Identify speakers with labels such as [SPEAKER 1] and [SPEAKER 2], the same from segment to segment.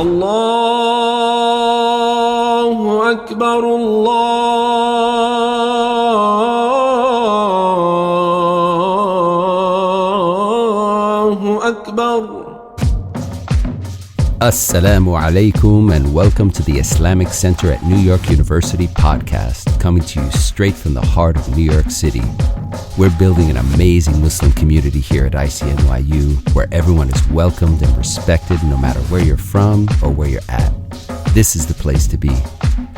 [SPEAKER 1] الله أكبر الله أكبر.
[SPEAKER 2] Assalamu alaikum and welcome to the Islamic Center at New York University podcast, coming to you straight from the heart of New York City. We're building an amazing Muslim community here at ICNYU where everyone is welcomed and respected no matter where you're from or where you're at. This is the place to be.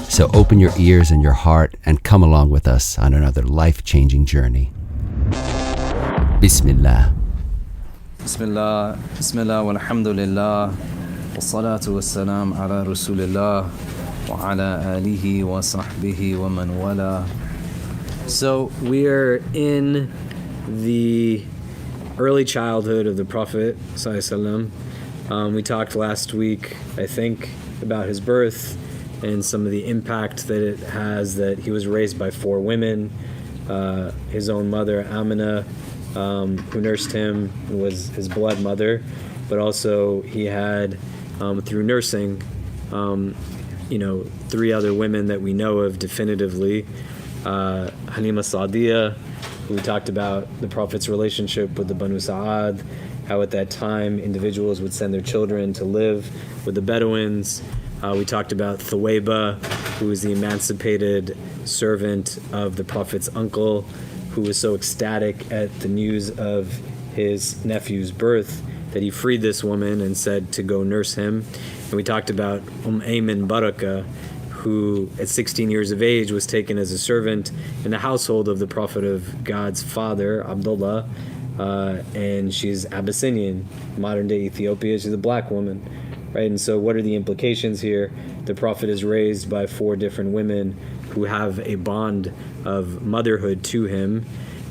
[SPEAKER 2] So open your ears and your heart and come along with us on another life-changing journey. Bismillah.
[SPEAKER 3] Bismillah, walhamdulillah, wassalatu wassalam ala rasulillah, wa ala alihi wa sahbihi wa man wala. So we're in the early childhood of the Prophet ﷺ. We talked last week, I think, about his birth and some of the impact that it has that he was raised by 4 women. His own mother, Amina, who nursed him, was his blood mother, but also he had, through nursing, 3 other women that we know of definitively. Halima Sa'diyah, who we talked about the Prophet's relationship with the Banu Sa'ad, how at that time individuals would send their children to live with the Bedouins. We talked about Thuwayba, who was the emancipated servant of the Prophet's uncle, who was so ecstatic at the news of his nephew's birth that he freed this woman and said to go nurse him. And we talked about Ayman Baraka, who at 16 years of age was taken as a servant in the household of the Prophet of God's father, Abdullah, and she's Abyssinian, modern-day Ethiopia. She's a black woman, right? And so what are the implications here? The Prophet is raised by 4 different women who have a bond of motherhood to him.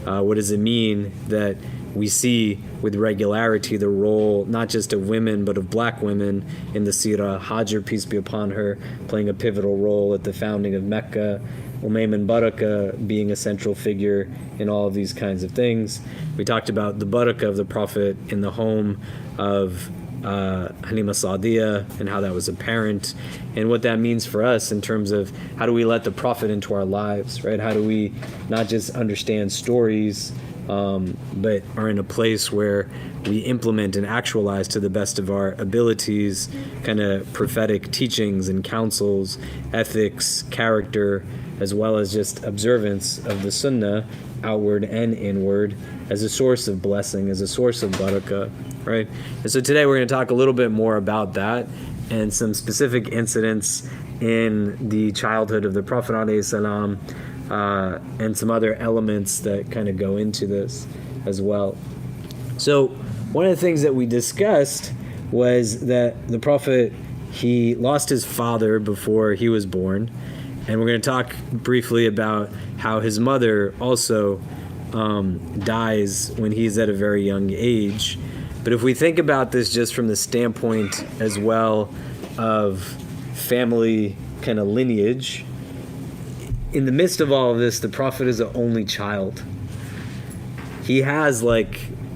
[SPEAKER 3] What does it mean that we see with regularity the role not just of women but of black women in the Seerah? Hajar, peace be upon her, playing a pivotal role at the founding of Mecca. Ayman Baraka being a central figure in all of these kinds of things. We talked about the barakah of the Prophet in the home of Halima Sa'diyah and how that was apparent, and what that means for us in terms of how do we let the Prophet into our lives, right? How do we not just understand stories, but are in a place where we implement and actualize to the best of our abilities kind of prophetic teachings and counsels, ethics, character, as well as just observance of the Sunnah, outward and inward, as a source of blessing, as a source of barakah, right? And so today we're going to talk a little bit more about that and some specific incidents in the childhood of the Prophet ﷺ, and some other elements that kind of go into this as well. So one of the things that we discussed was that the Prophet, he lost his father before he was born, and we're going to talk briefly about how his mother also dies when he's at a very young age. But if we think about this just from the standpoint as well of family kind of lineage, in the midst of all of this, the Prophet is an only child. He has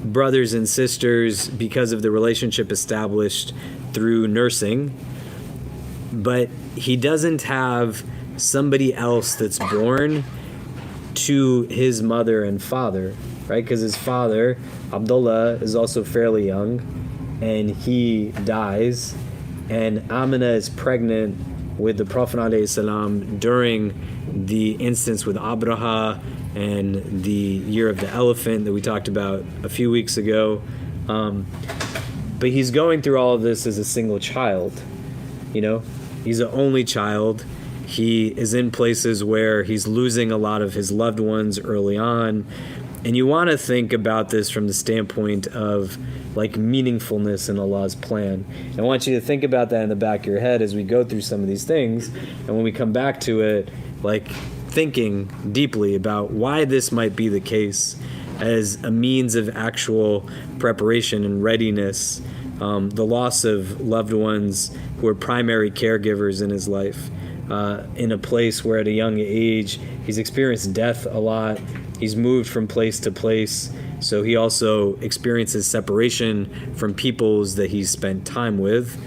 [SPEAKER 3] brothers and sisters because of the relationship established through nursing, but he doesn't have somebody else that's born to his mother and father, right? Because his father, Abdullah, is also fairly young, and he dies, and Amina is pregnant with the Prophet ﷺ during the instance with Abraha and the year of the elephant that we talked about a few weeks ago. But he's going through all of this as a single child. He's an only child. He is in places where he's losing a lot of his loved ones early on. And you want to think about this from the standpoint of meaningfulness in Allah's plan. And I want you to think about that in the back of your head as we go through some of these things. And when we come back to it, thinking deeply about why this might be the case as a means of actual preparation and readiness, the loss of loved ones who are primary caregivers in his life, in a place where at a young age he's experienced death a lot. He's moved from place to place, so he also experiences separation from peoples that he's spent time with.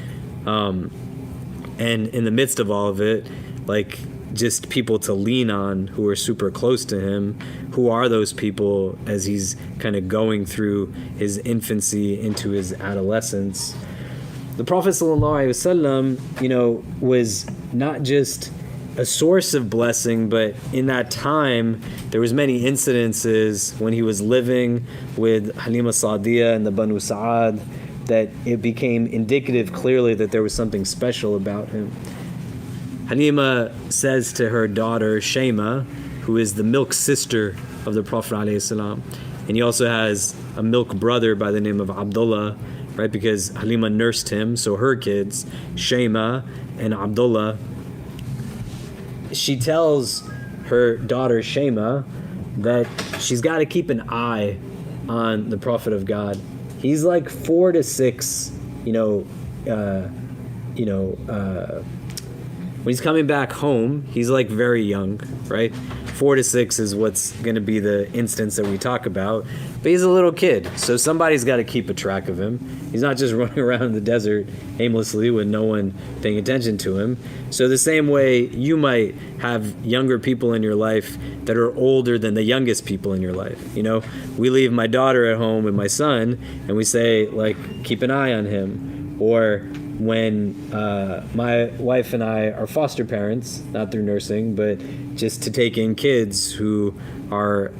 [SPEAKER 4] And in the midst of all of it, like, just people to lean on who are super close to him. Who are those people as he's kind of going through his infancy into his adolescence? The Prophet ﷺ, you know, was not just a source of blessing, but in that time there was many incidences when he was living with Halima Sa'diyah and the Banu Sa'ad that it became indicative clearly that there was something special about him. Halima says to her daughter Shema, who is the milk sister of the Prophet ﷺ, and he also has a milk brother by the name of Abdullah, right? Because Halima nursed him, so her kids, Shema and Abdullah. She tells her daughter Shema that she's got to keep an eye on the Prophet of God. He's like 4 to 6, when he's coming back home, he's like very young, right? 4 to 6 is what's going to be the instance that we talk about. But he's a little kid, so somebody's got to keep a track of him. He's not just running around in the desert aimlessly with no one paying attention to him. So the same way you might have younger people in your life that are older than the youngest people in your life. You know, we leave my daughter at home with my son, and we say, like, keep an eye on him. Or when my wife and I are foster parents, not through nursing, but just to take in kids who are,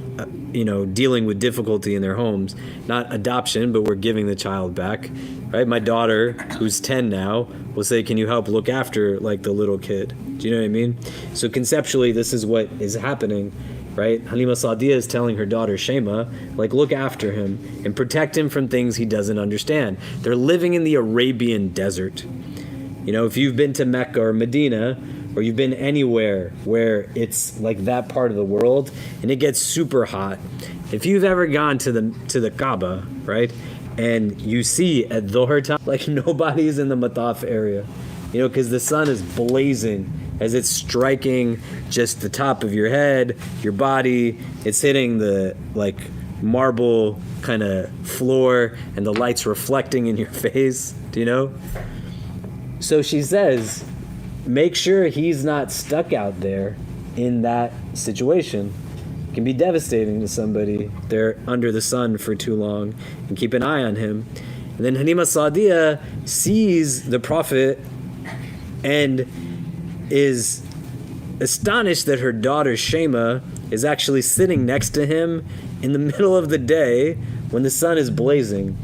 [SPEAKER 4] dealing with difficulty in their homes. Not adoption, but we're giving the child back, right? My daughter, who's 10 now, will say, can you help look after, like, the little kid? Do you know what I mean? So conceptually, this is what is happening, right? Halima Sa'diyah is telling her daughter Shema, like, look after him and protect him from things he doesn't understand. They're living in the Arabian desert. You know, if you've been to Mecca or Medina, or you've been anywhere where it's like that part of the world and it gets super hot, if you've ever gone to the Kaaba, right, and you see at Dhuhr time, like, nobody's in the Mataf area, you know, because the sun is blazing as it's striking just the top of your head, your body. It's hitting the, like, marble kind of floor, and the light's reflecting in your face. Do you know? So she says, make sure he's not stuck out there in that situation. It can be devastating to somebody. They're under the sun for too long, and keep an eye on him. And then Halima Sa'diyah sees the Prophet and is astonished that her daughter Shema is actually sitting next to him in the middle of the day when the sun is blazing.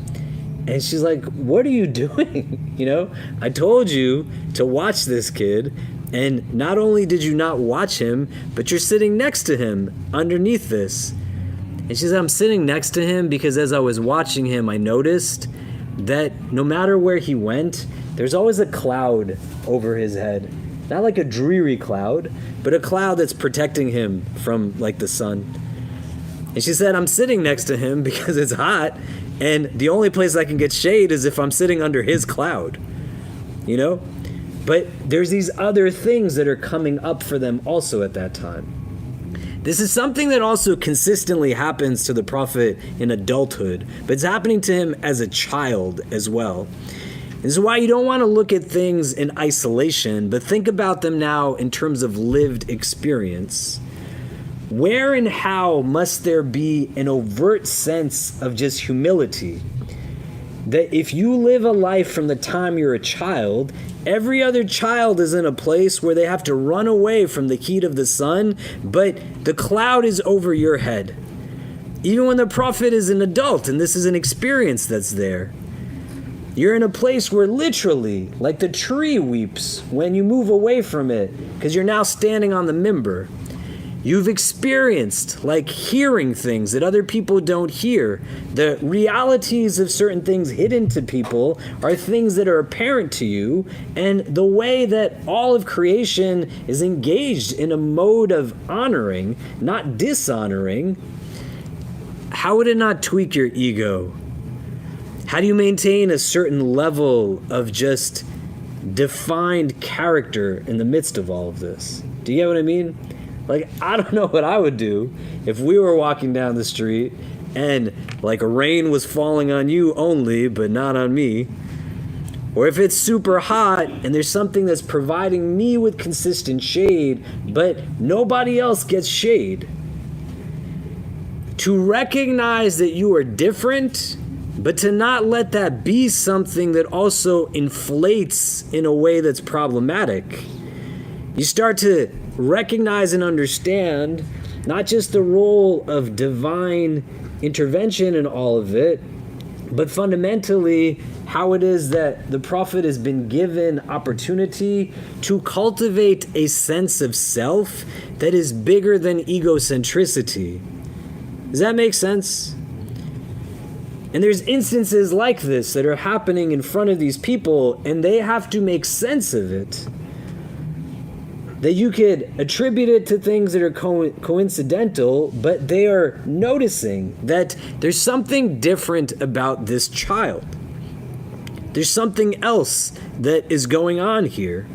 [SPEAKER 4] And she's like, what are you doing? You know, I told you to watch this kid, and not only did you not watch him, but you're sitting next to him underneath this. And she said, I'm sitting next to him because as I was watching him, I noticed that no matter where he went, there's always a cloud over his head. Not like a dreary cloud, but a cloud that's protecting him from, like, the sun. And she said, I'm sitting next to him because it's hot, and the only place I can get shade is if I'm sitting under his cloud, you know? But there's these other things that are coming up for them also at that time. This is something that also consistently happens to the Prophet in adulthood, but it's happening to him as a child as well. This is why you don't want to look at things in isolation, but think about them now in terms of lived experience. Where and how must there be an overt sense of just humility? That if you live a life from the time you're a child, every other child is in a place where they have to run away from the heat of the sun, but the cloud is over your head. Even when the Prophet is an adult, and this is an experience that's there. You're in a place where literally, like the tree weeps when you move away from it, because you're now standing on the mimbar. You've experienced, like, hearing things that other people don't hear. The realities of certain things hidden to people are things that are apparent to you, and the way that all of creation is engaged in a mode of honoring, not dishonoring, how would it not tweak your ego? How do you maintain a certain level of just defined character in the midst of all of this? Do you get what I mean? Like, I don't know what I would do if we were walking down the street and, like, rain was falling on you only, but not on me. Or if it's super hot and there's something that's providing me with consistent shade, but nobody else gets shade. To recognize that you are different, but to not let that be something that also inflates in a way that's problematic. You start to recognize and understand not just the role of divine intervention in all of it, but fundamentally how it is that the Prophet has been given opportunity to cultivate a sense of self that is bigger than egocentricity. Does that make sense? And there's instances like this that are happening in front of these people, and they have to make sense of it. That you could attribute it to things that are coincidental, but they are noticing that there's something different about this child. There's something else that is going on here.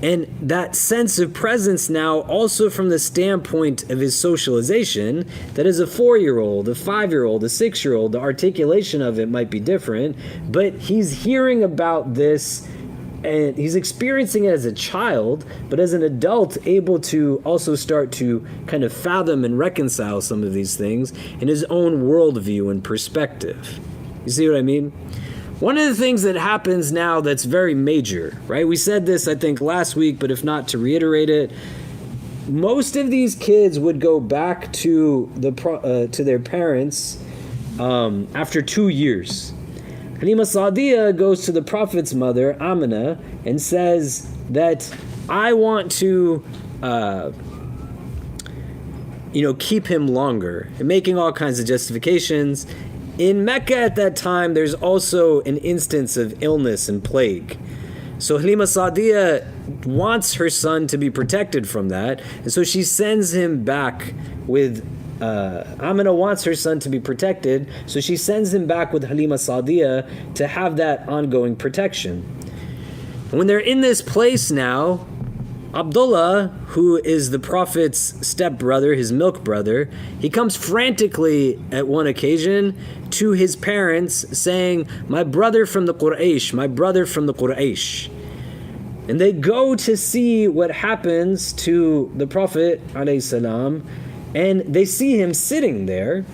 [SPEAKER 4] And that sense of presence now, also from the standpoint of his socialization, that as a 4-year-old, a 5-year-old, a 6-year-old, the articulation of it might be different, but he's hearing about this and he's experiencing it as a child, but as an adult, able to also start to kind of fathom and reconcile some of these things in his own worldview and perspective. You see what I mean? One of the things that happens now that's very major, right? We said this, I think, last week, but if not, to reiterate it, most of these kids would go back to their parents after 2 years. Halima Sa'diya goes to the Prophet's mother, Amina, and says that I want to, keep him longer, and making all kinds of justifications. In Mecca at that time, there's also an instance of illness and plague. So Halima Sa'diya wants her son to be protected from that, and so she sends him back with Amina wants her son to be protected, so she sends him back with Halima Sa'diya to have that ongoing protection. And when they're in this place now, Abdullah, who is the Prophet's stepbrother, his milk brother, he comes frantically at one occasion to his parents saying, "My brother from the Quraysh, my brother from the Quraysh." And they go to see what happens to the Prophet ﷺ, and they see him sitting there.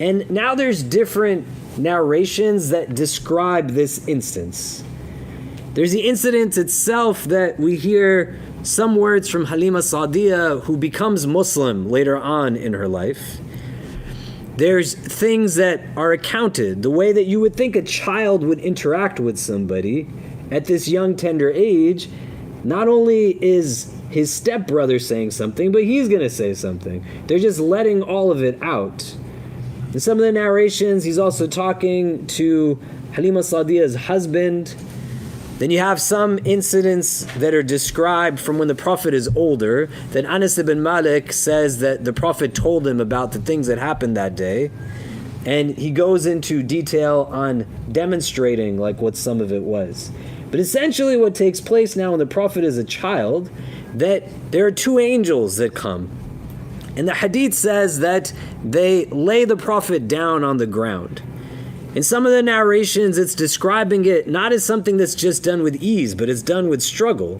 [SPEAKER 4] And now there's different narrations that describe this instance. There's the incident itself that we hear some words from Halima Sa'diya, who becomes Muslim later on in her life. There's things that are accounted, the way that you would think a child would interact with somebody at this young, tender age. Not only is his stepbrother saying something, but he's going to say something. They're just letting all of it out. In some of the narrations, he's also talking to Halima Sa'diya's husband. Then you have some incidents that are described from when the Prophet is older, that Anas ibn Malik says that the Prophet told him about the things that happened that day. And he goes into detail on demonstrating like what some of it was. But essentially what takes place now when the Prophet is a child, that there are 2 angels that come. And the hadith says that they lay the Prophet down on the ground. In some of the narrations, it's describing it not as something that's just done with ease, but it's done with struggle.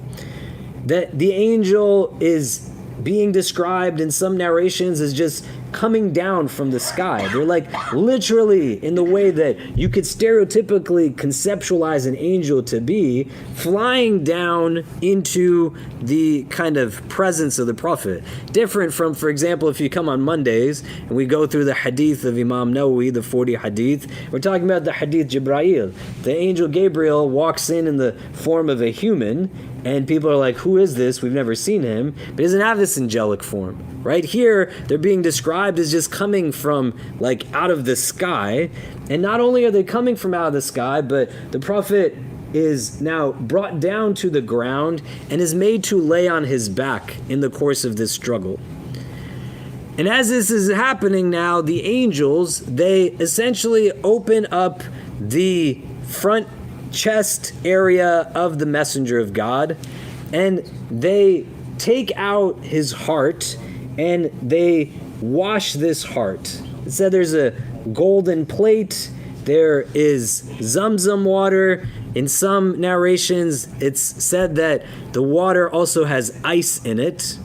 [SPEAKER 4] That the angel is being described in some narrations as just coming down from the sky. They're like literally in the way that you could stereotypically conceptualize an angel to be, flying down into the kind of presence of the Prophet. Different from, for example, if you come on Mondays and we go through the hadith of Imam Nawawi, the 40 hadith, we're talking about the hadith Jibreel. The angel Gabriel walks in the form of a human, and people are like, who is this? We've never seen him. But he doesn't have this angelic form. Right here, they're being described as just coming from like out of the sky. And not only are they coming from out of the sky, but the Prophet is now brought down to the ground and is made to lay on his back in the course of this struggle. And as this is happening now, the angels, they essentially open up the front chest area of the messenger of God, and they take out his heart and they wash this heart. It said there's a golden plate there is Zamzam water. In some narrations, it's said that the water also has ice in it.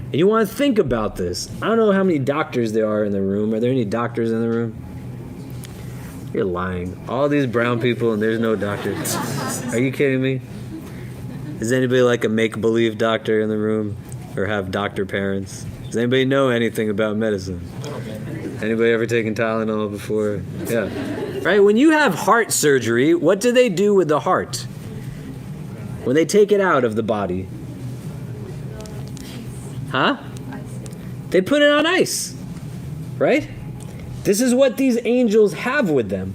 [SPEAKER 4] And you want to think about this. I don't know how many doctors there are in the room. Are there any doctors in the room? You're lying. All these brown people and there's no doctors. Are you kidding me? Is anybody like a make-believe doctor in the room? Or have doctor parents? Does anybody know anything about medicine? Anybody ever taken Tylenol before? Yeah. Right? When you have heart surgery, what do they do with the heart? When they take it out of the body? Huh? They put it on ice. Right? This is what these angels have with them.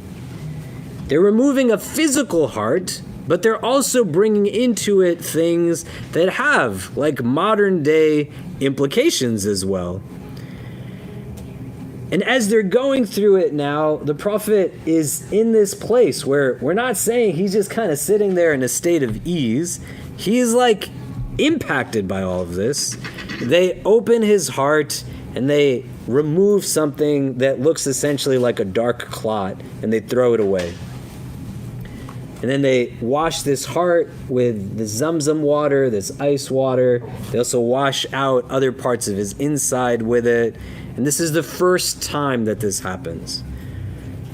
[SPEAKER 4] They're removing a physical heart, but they're also bringing into it things that have like modern day implications as well. And as they're going through it now, the prophet is in this place where we're not saying he's just kind of sitting there in a state of ease. He's like impacted by all of this. They open his heart and they remove something that looks essentially like a dark clot and they throw it away. And then they wash this heart with the Zamzam water, this ice water. They also wash out other parts of his inside with it. And this is the first time that this happens.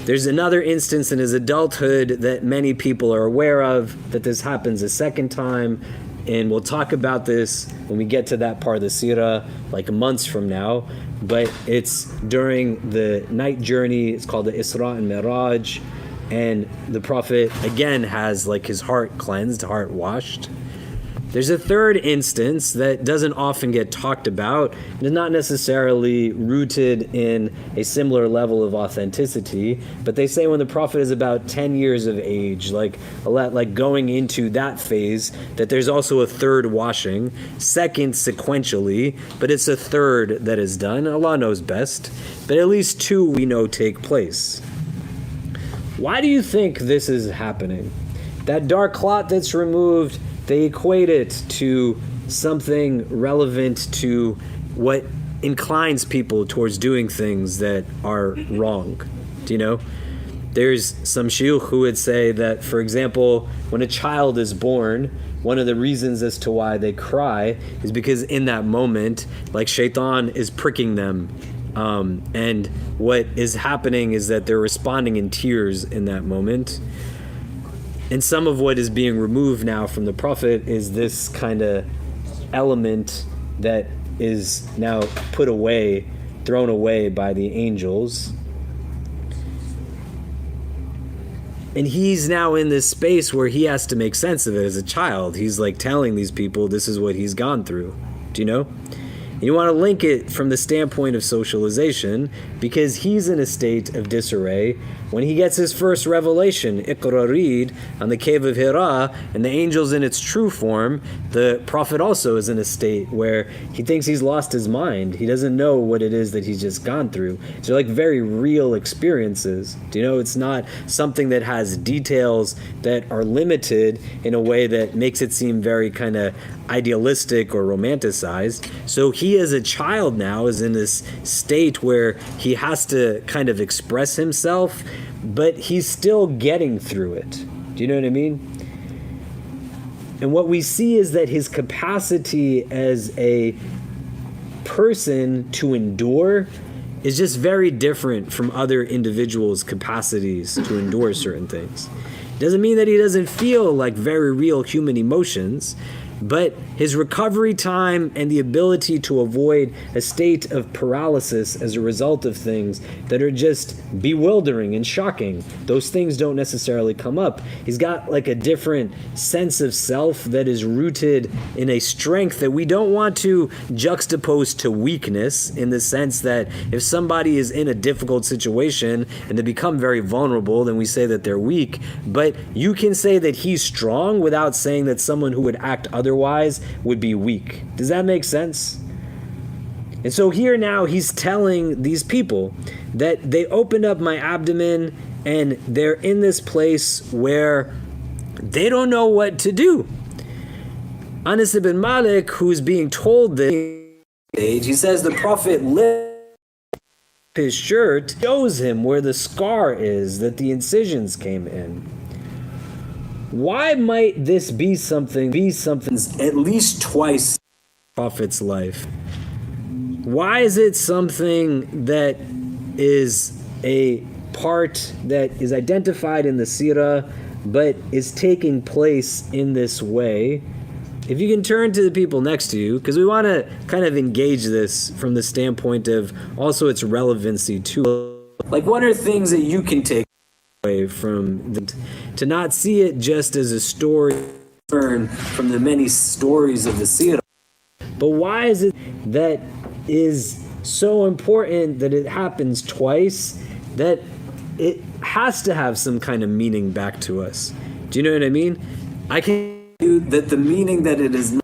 [SPEAKER 4] There's another instance in his adulthood that many people are aware of, that this happens a second time. And we'll talk about this when we get to that part of the Seerah, like months from now. But it's during the night journey. It's called the Isra and Miraj. And the prophet, again, has like his heart cleansed, heart washed. There's a third instance that doesn't often get talked about and is not necessarily rooted in a similar level of authenticity, but they say when the prophet is about 10 years of age, like going into that phase, that there's also a third washing, second sequentially, but it's a third that is done. Allah knows best, but at least two we know take place. Why do you think this is happening? That dark clot that's removed, they equate it to something relevant to what inclines people towards doing things that are wrong. Do you know? There's some shiuch who would say that, for example, when a child is born, one of the reasons as to why they cry is because in that moment, like shaitan is pricking them. And what is happening is that they're responding in tears in that moment. And some of what is being removed now from the prophet is this kind of element that is now put away, thrown away by the angels. And he's now in this space where he has to make sense of it as a child. He's like telling these people this is what he's gone through. Do you know? And you want to link it from the standpoint of socialization because he's in a state of disarray. When he gets his first revelation, Iqra, read, on the cave of Hira, and the angel's in its true form, the prophet also is in a state where he thinks he's lost his mind. He doesn't know what it is that he's just gone through. They're like very real experiences. Do you know, it's not something that has details that are limited in a way that makes it seem very kind of idealistic or romanticized. So he as a child now is in this state where he has to kind of express himself, but he's still getting through it. Do you know what I mean? And what we see is that his capacity as a person to endure is just very different from other individuals' capacities to endure certain things. It doesn't mean that he doesn't feel like very real human emotions, but his recovery time and the ability to avoid a state of paralysis as a result of things that are just bewildering and shocking, those things don't necessarily come up. He's got like a different sense of self that is rooted in a strength that we don't want to juxtapose to weakness, in the sense that if somebody is in a difficult situation and they become very vulnerable, then we say that they're weak. But you can say that he's strong without saying that someone who would act otherwise would be weak. Does that make sense? And so here now he's telling these people that they opened up my abdomen and they're in this place where they don't know what to do. Anas ibn Malik, who's being told this, he says the prophet lived his shirt shows him where the scar is that the incisions came in. Why might this be something at least twice in the Prophet's life? Why is it something that is a part that is identified in the Seerah but is taking place in this way? If you can turn to the people next to you, because we want to kind of engage this from the standpoint of also its relevancy to, like, what are things that you can take away from to not see it just as a story from the many stories of the Seerah, but why is it that is so important that it happens twice, that it has to have some kind of meaning back to us? Do you know what I mean? I can that the meaning that it is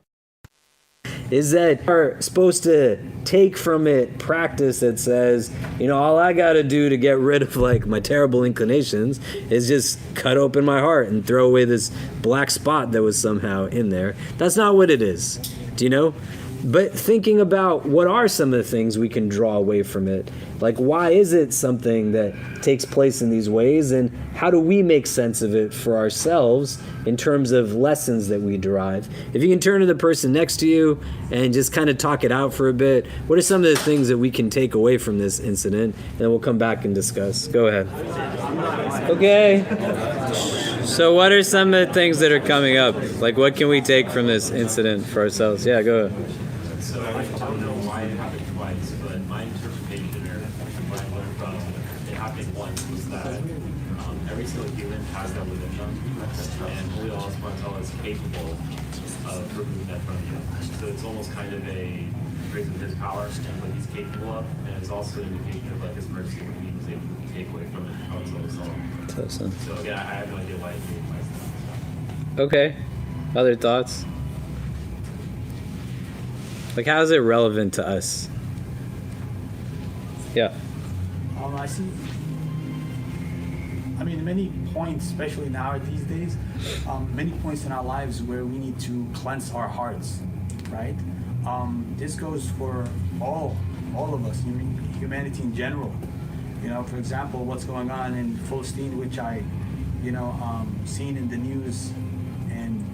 [SPEAKER 4] that we're supposed to take from it practice that says, all I gotta do to get rid of like my terrible inclinations is just cut open my heart and throw away this black spot that was somehow in there. That's not what it is. Do you know? But thinking about what are some of the things we can draw away from it, like why is it something that takes place in these ways, and how do we make sense of it for ourselves in terms of lessons that we derive? If you can turn to the person next to you and just kind of talk it out for a bit, what are some of the things that we can take away from this incident? And then we'll come back and discuss. Go ahead. Okay. So what are some of the things that are coming up? Like, what can we take from this incident for ourselves? Yeah, go ahead.
[SPEAKER 5] So I don't know why it happened twice, but my interpretation, or what I learned from it happening once, was that every single human has that within them, and Holy Allah subhanahu wa ta'ala is capable of removing that from you. So it's almost kind of a praise of his power and what he's capable of, and it's also an indication of like his mercy when he was able to take away from it. So again, I have no idea why it came twice.
[SPEAKER 4] Okay. Other thoughts? Like, how is it relevant to us? Yeah.
[SPEAKER 6] I see. I mean, many points, especially now these days, many points in our lives where we need to cleanse our hearts, right? This goes for all of us, humanity in general. For example, what's going on in Palestine, which I, seen in the news, and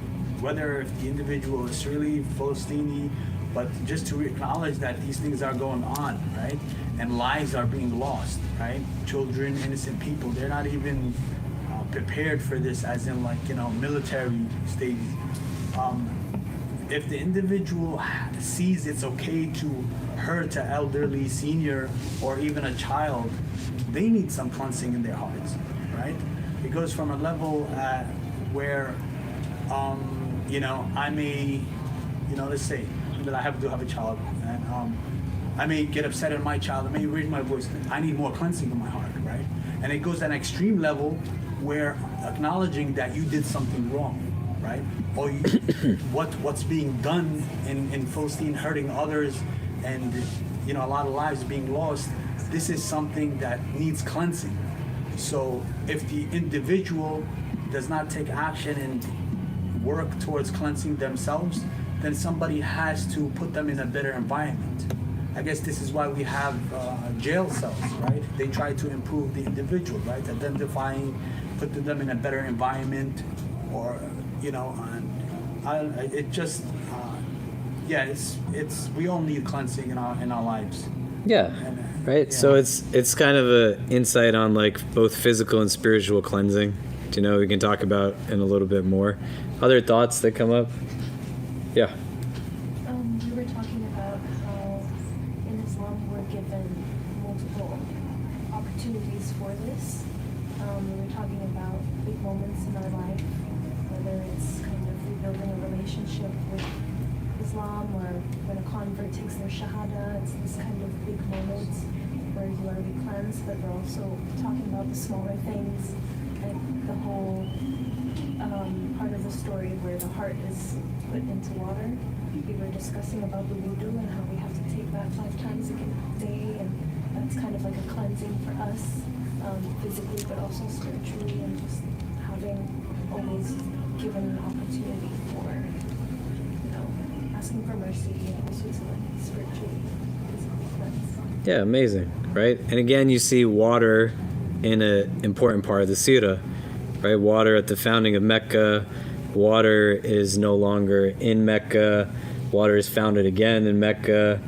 [SPEAKER 6] whether if the individual is really Palestinian, but just to acknowledge that these things are going on, right? And lives are being lost, right? Children, innocent people, they're not even prepared for this, as in military stages. If the individual sees it's okay to hurt an elderly, senior, or even a child, they need some cleansing in their hearts, right? It goes from a level where, I may, let's say that I do have a child, and I may get upset at my child, I may raise my voice. I need more cleansing in my heart, right? And it goes to an extreme level where acknowledging that you did something wrong, right? Or what's being done in Palestine, hurting others, and a lot of lives being lost. This is something that needs cleansing. So if the individual does not take action and work towards cleansing themselves, then somebody has to put them in a better environment. I guess this is why we have jail cells, right? They try to improve the individual, right? Identifying, putting them in a better environment, or it's we all need cleansing in our lives.
[SPEAKER 4] Yeah. Right. Yeah. So it's kind of a insight on like both physical and spiritual cleansing. We can talk about in a little bit more. Other thoughts that come up? Yeah.
[SPEAKER 7] We were talking about how in Islam we're given multiple opportunities for this. We were talking about big moments in our life, whether it's kind of rebuilding a relationship with Islam, or when a convert takes their shahada. It's this kind of big moment where you want to be cleansed, but we're also talking about the smaller things, like the whole part of the story where the heart is put into water. We were discussing about the wudu and how we have to take that 5 times a day, and that's kind of like a cleansing for us, physically but also spiritually, and just having always given an opportunity for asking for mercy, and also to like spiritually, physically cleanse.
[SPEAKER 4] Yeah, amazing, right? And again, you see water in an important part of the Seerah, right? Water at the founding of Mecca. Water is no longer in Mecca. Water is founded again in Mecca.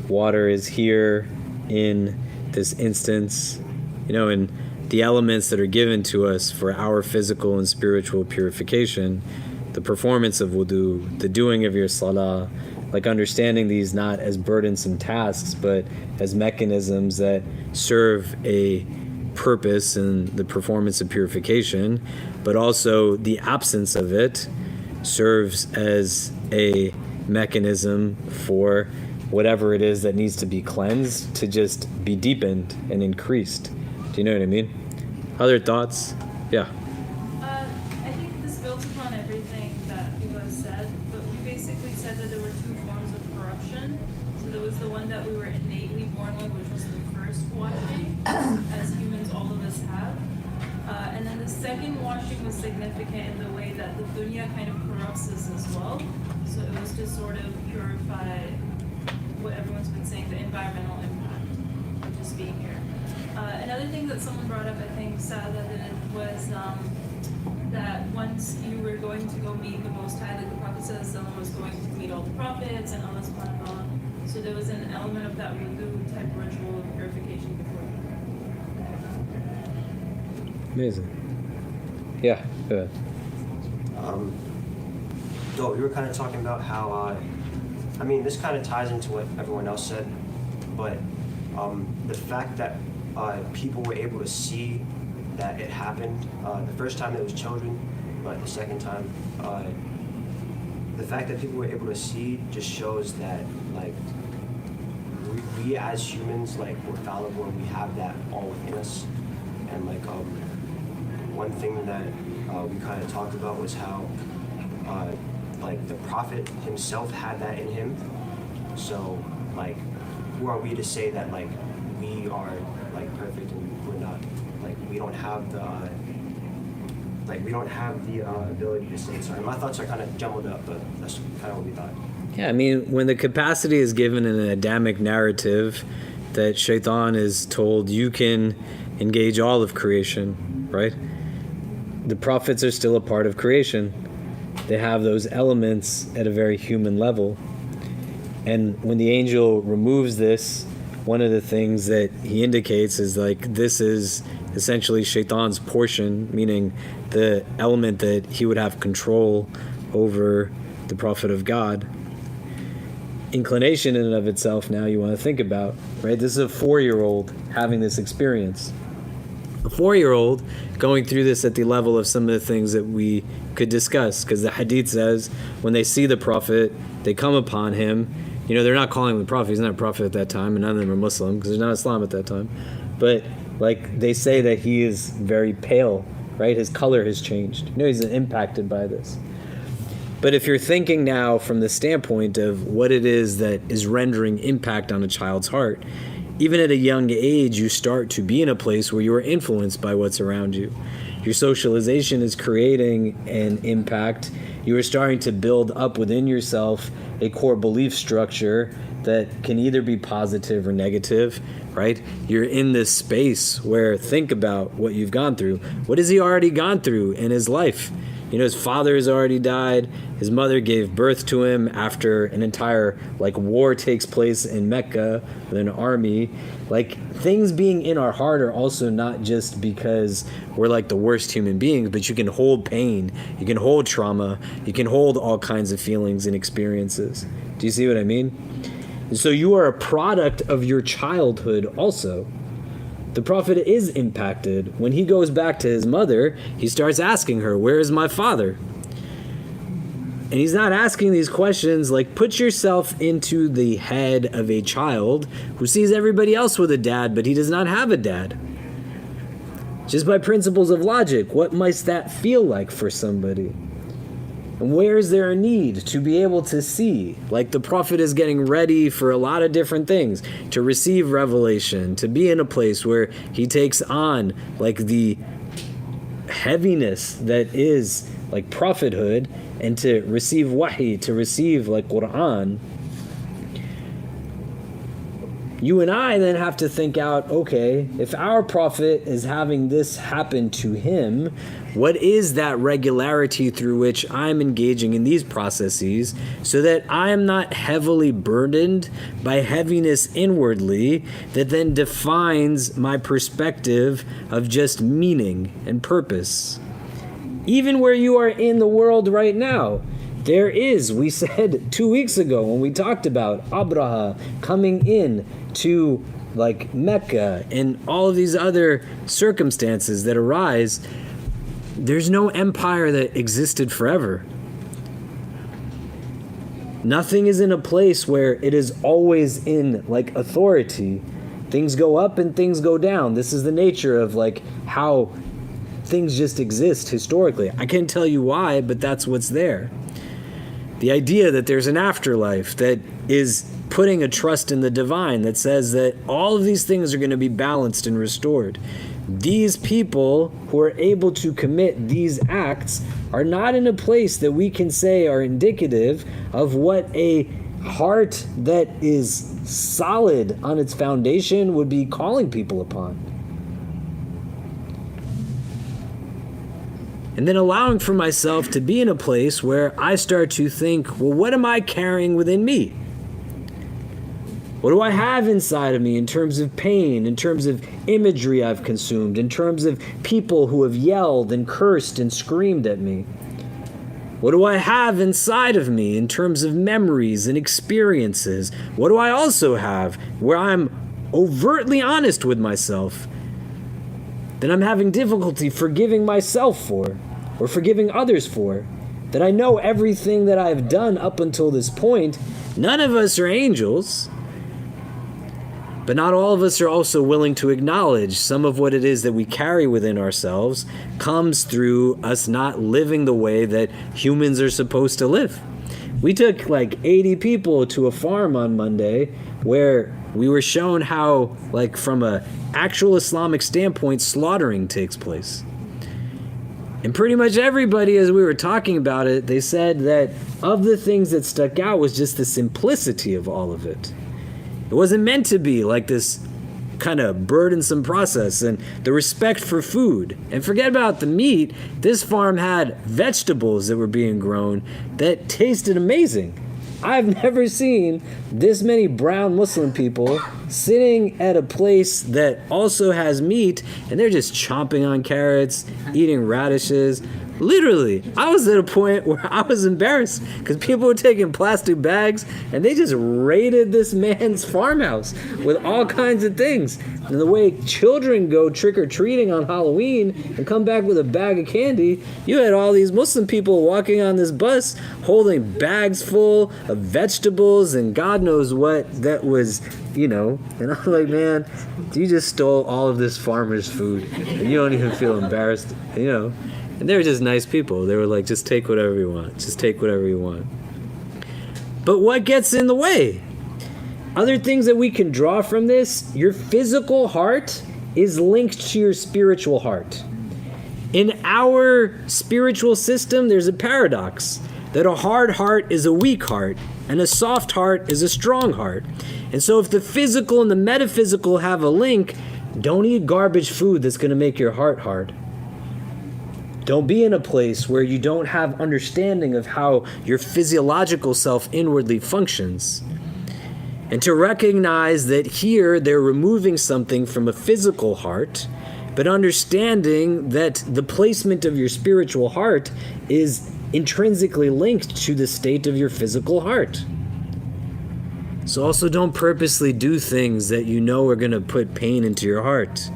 [SPEAKER 4] Water is here in this instance, and the elements that are given to us for our physical and spiritual purification, the performance of wudu, the doing of your salah, like understanding these not as burdensome tasks, but as mechanisms that serve a purpose in the performance of purification, but also the absence of it serves as a mechanism for whatever it is that needs to be cleansed to just be deepened and increased. Do you know what I mean? Other thoughts? Yeah.
[SPEAKER 8] I think this builds upon everything that people have said, but we basically said that there were two forms of corruption. So there was the one that we were innately born with, which was the first washing, as humans, all of us have. And then the second washing was significant in the way that the dunya kind of corrupts us as well. So it was to sort of purify what everyone's been saying, the environmental impact of just being here. Another thing that someone brought up, I think, Sada did, was that once you were going to go meet the Most High, like the Prophet said, someone was going to meet all the prophets and Allah subhanahu wa ta'ala. So there was an element of that wudu type ritual of purification before you.
[SPEAKER 4] Amazing. Yeah, go ahead.
[SPEAKER 9] You were kind of talking about how, this kind of ties into what everyone else said, but the fact that people were able to see that it happened, the first time it was children, but the second time, the fact that people were able to see just shows that, like, we as humans, like, we're fallible and we have that all within us. And, like, one thing that we kind of talked about was how, like, the Prophet himself had that in him. So, like, who are we to say that, like, we are, like, perfect and we're not? Like, we don't have the ability to say sorry. My thoughts are kind of jumbled up, but that's kind of what we thought.
[SPEAKER 4] Yeah, when the capacity is given in an Adamic narrative that Shaitan is told you can engage all of creation, right? The prophets are still a part of creation. They have those elements at a very human level. And when the angel removes this, one of the things that he indicates is like this is essentially Shaitan's portion, meaning the element that he would have control over the Prophet of God. Inclination in and of itself now you want to think about, right? This is a 4-year-old having this experience. A 4-year-old going through this at the level of some of the things that we could discuss, because the hadith says when they see the Prophet, they come upon him. They're not calling him the Prophet. He's not a Prophet at that time, and none of them are Muslim, because there's not Islam at that time. But, like, they say that he is very pale, right? His color has changed. He's impacted by this. But if you're thinking now from the standpoint of what it is that is rendering impact on a child's heart, even at a young age, you start to be in a place where you are influenced by what's around you. Your socialization is creating an impact. You are starting to build up within yourself a core belief structure that can either be positive or negative, right? You're in this space where think about what you've gone through. What has he already gone through in his life? His father has already died. His mother gave birth to him after an entire, war takes place in Mecca with an army. Things being in our heart are also not just because we're the worst human beings, but you can hold pain, you can hold trauma, you can hold all kinds of feelings and experiences. Do you see what I mean? And so you are a product of your childhood also. The Prophet is impacted. When he goes back to his mother, he starts asking her, where is my father? And he's not asking these questions put yourself into the head of a child who sees everybody else with a dad, but he does not have a dad. Just by principles of logic, what must that feel like for somebody? And where is there a need to be able to see? The Prophet is getting ready for a lot of different things, to receive revelation, to be in a place where he takes on the heaviness that is prophethood, and to receive wahi, to receive Quran. you and I then have to think out, okay, if our prophet is having this happen to him, what is that regularity through which I'm engaging in these processes so that I am not heavily burdened by heaviness inwardly that then defines my perspective of just meaning and purpose? Even where you are in the world right now, there is, we said 2 weeks ago when we talked about Abraha coming in to like Mecca and all of these other circumstances that arise, there's no empire that existed forever. Nothing is in a place where it is always in like authority. Things go up and things go down. This is the nature of like how things just exist historically. I can't tell you why, but that's what's there. The idea that there's an afterlife that is putting a trust in the divine that says that all of these things are going to be balanced and restored. These people who are able to commit these acts are not in a place that we can say are indicative of what a heart that is solid on its foundation would be calling people upon. And then allowing for myself to be in a place where I start to think, well, what am I carrying within me? What do I have inside of me in terms of pain, in terms of imagery I've consumed, in terms of people who have yelled and cursed and screamed at me? What do I have inside of me in terms of memories and experiences? What do I also have where I'm overtly honest with myself that I'm having difficulty forgiving myself for, or forgiving others for, that I know everything that I've done up until this point? None of us are angels, but not all of us are also willing to acknowledge some of what it is that we carry within ourselves comes through us not living the way that humans are supposed to live. We took like 80 people to a farm on Monday where we were shown how, like from a actual Islamic standpoint, slaughtering takes place. And pretty much everybody, as we were talking about it, they said that of the things that stuck out was just the simplicity of all of it. It wasn't meant to be like this kind of burdensome process, and the respect for food. And forget about the meat, this farm had vegetables that were being grown that tasted amazing. I've never seen this many brown Muslim people sitting at a place that also has meat, and they're just chomping on carrots, eating radishes. Literally, I was at a point where I was embarrassed because people were taking plastic bags and they just raided this man's farmhouse with all kinds of things. And the way children go trick-or-treating on Halloween and come back with a bag of candy, you had all these Muslim people walking on this bus holding bags full of vegetables and God knows what that was, you know. And I'm like, man, you just stole all of this farmer's food and you don't even feel embarrassed, you know. And they were just nice people. They were like, just take whatever you want. Just take whatever you want. But what gets in the way? Other things that we can draw from this, your physical heart is linked to your spiritual heart. In our spiritual system, there's a paradox that a hard heart is a weak heart and a soft heart is a strong heart. And so if the physical and the metaphysical have a link, don't eat garbage food that's going to make your heart hard. Don't be in a place where you don't have understanding of how your physiological self inwardly functions. And to recognize that here they're removing something from a physical heart, but understanding that the placement of your spiritual heart is intrinsically linked to the state of your physical heart. So also don't purposely do things that you know are going to put pain into your heart.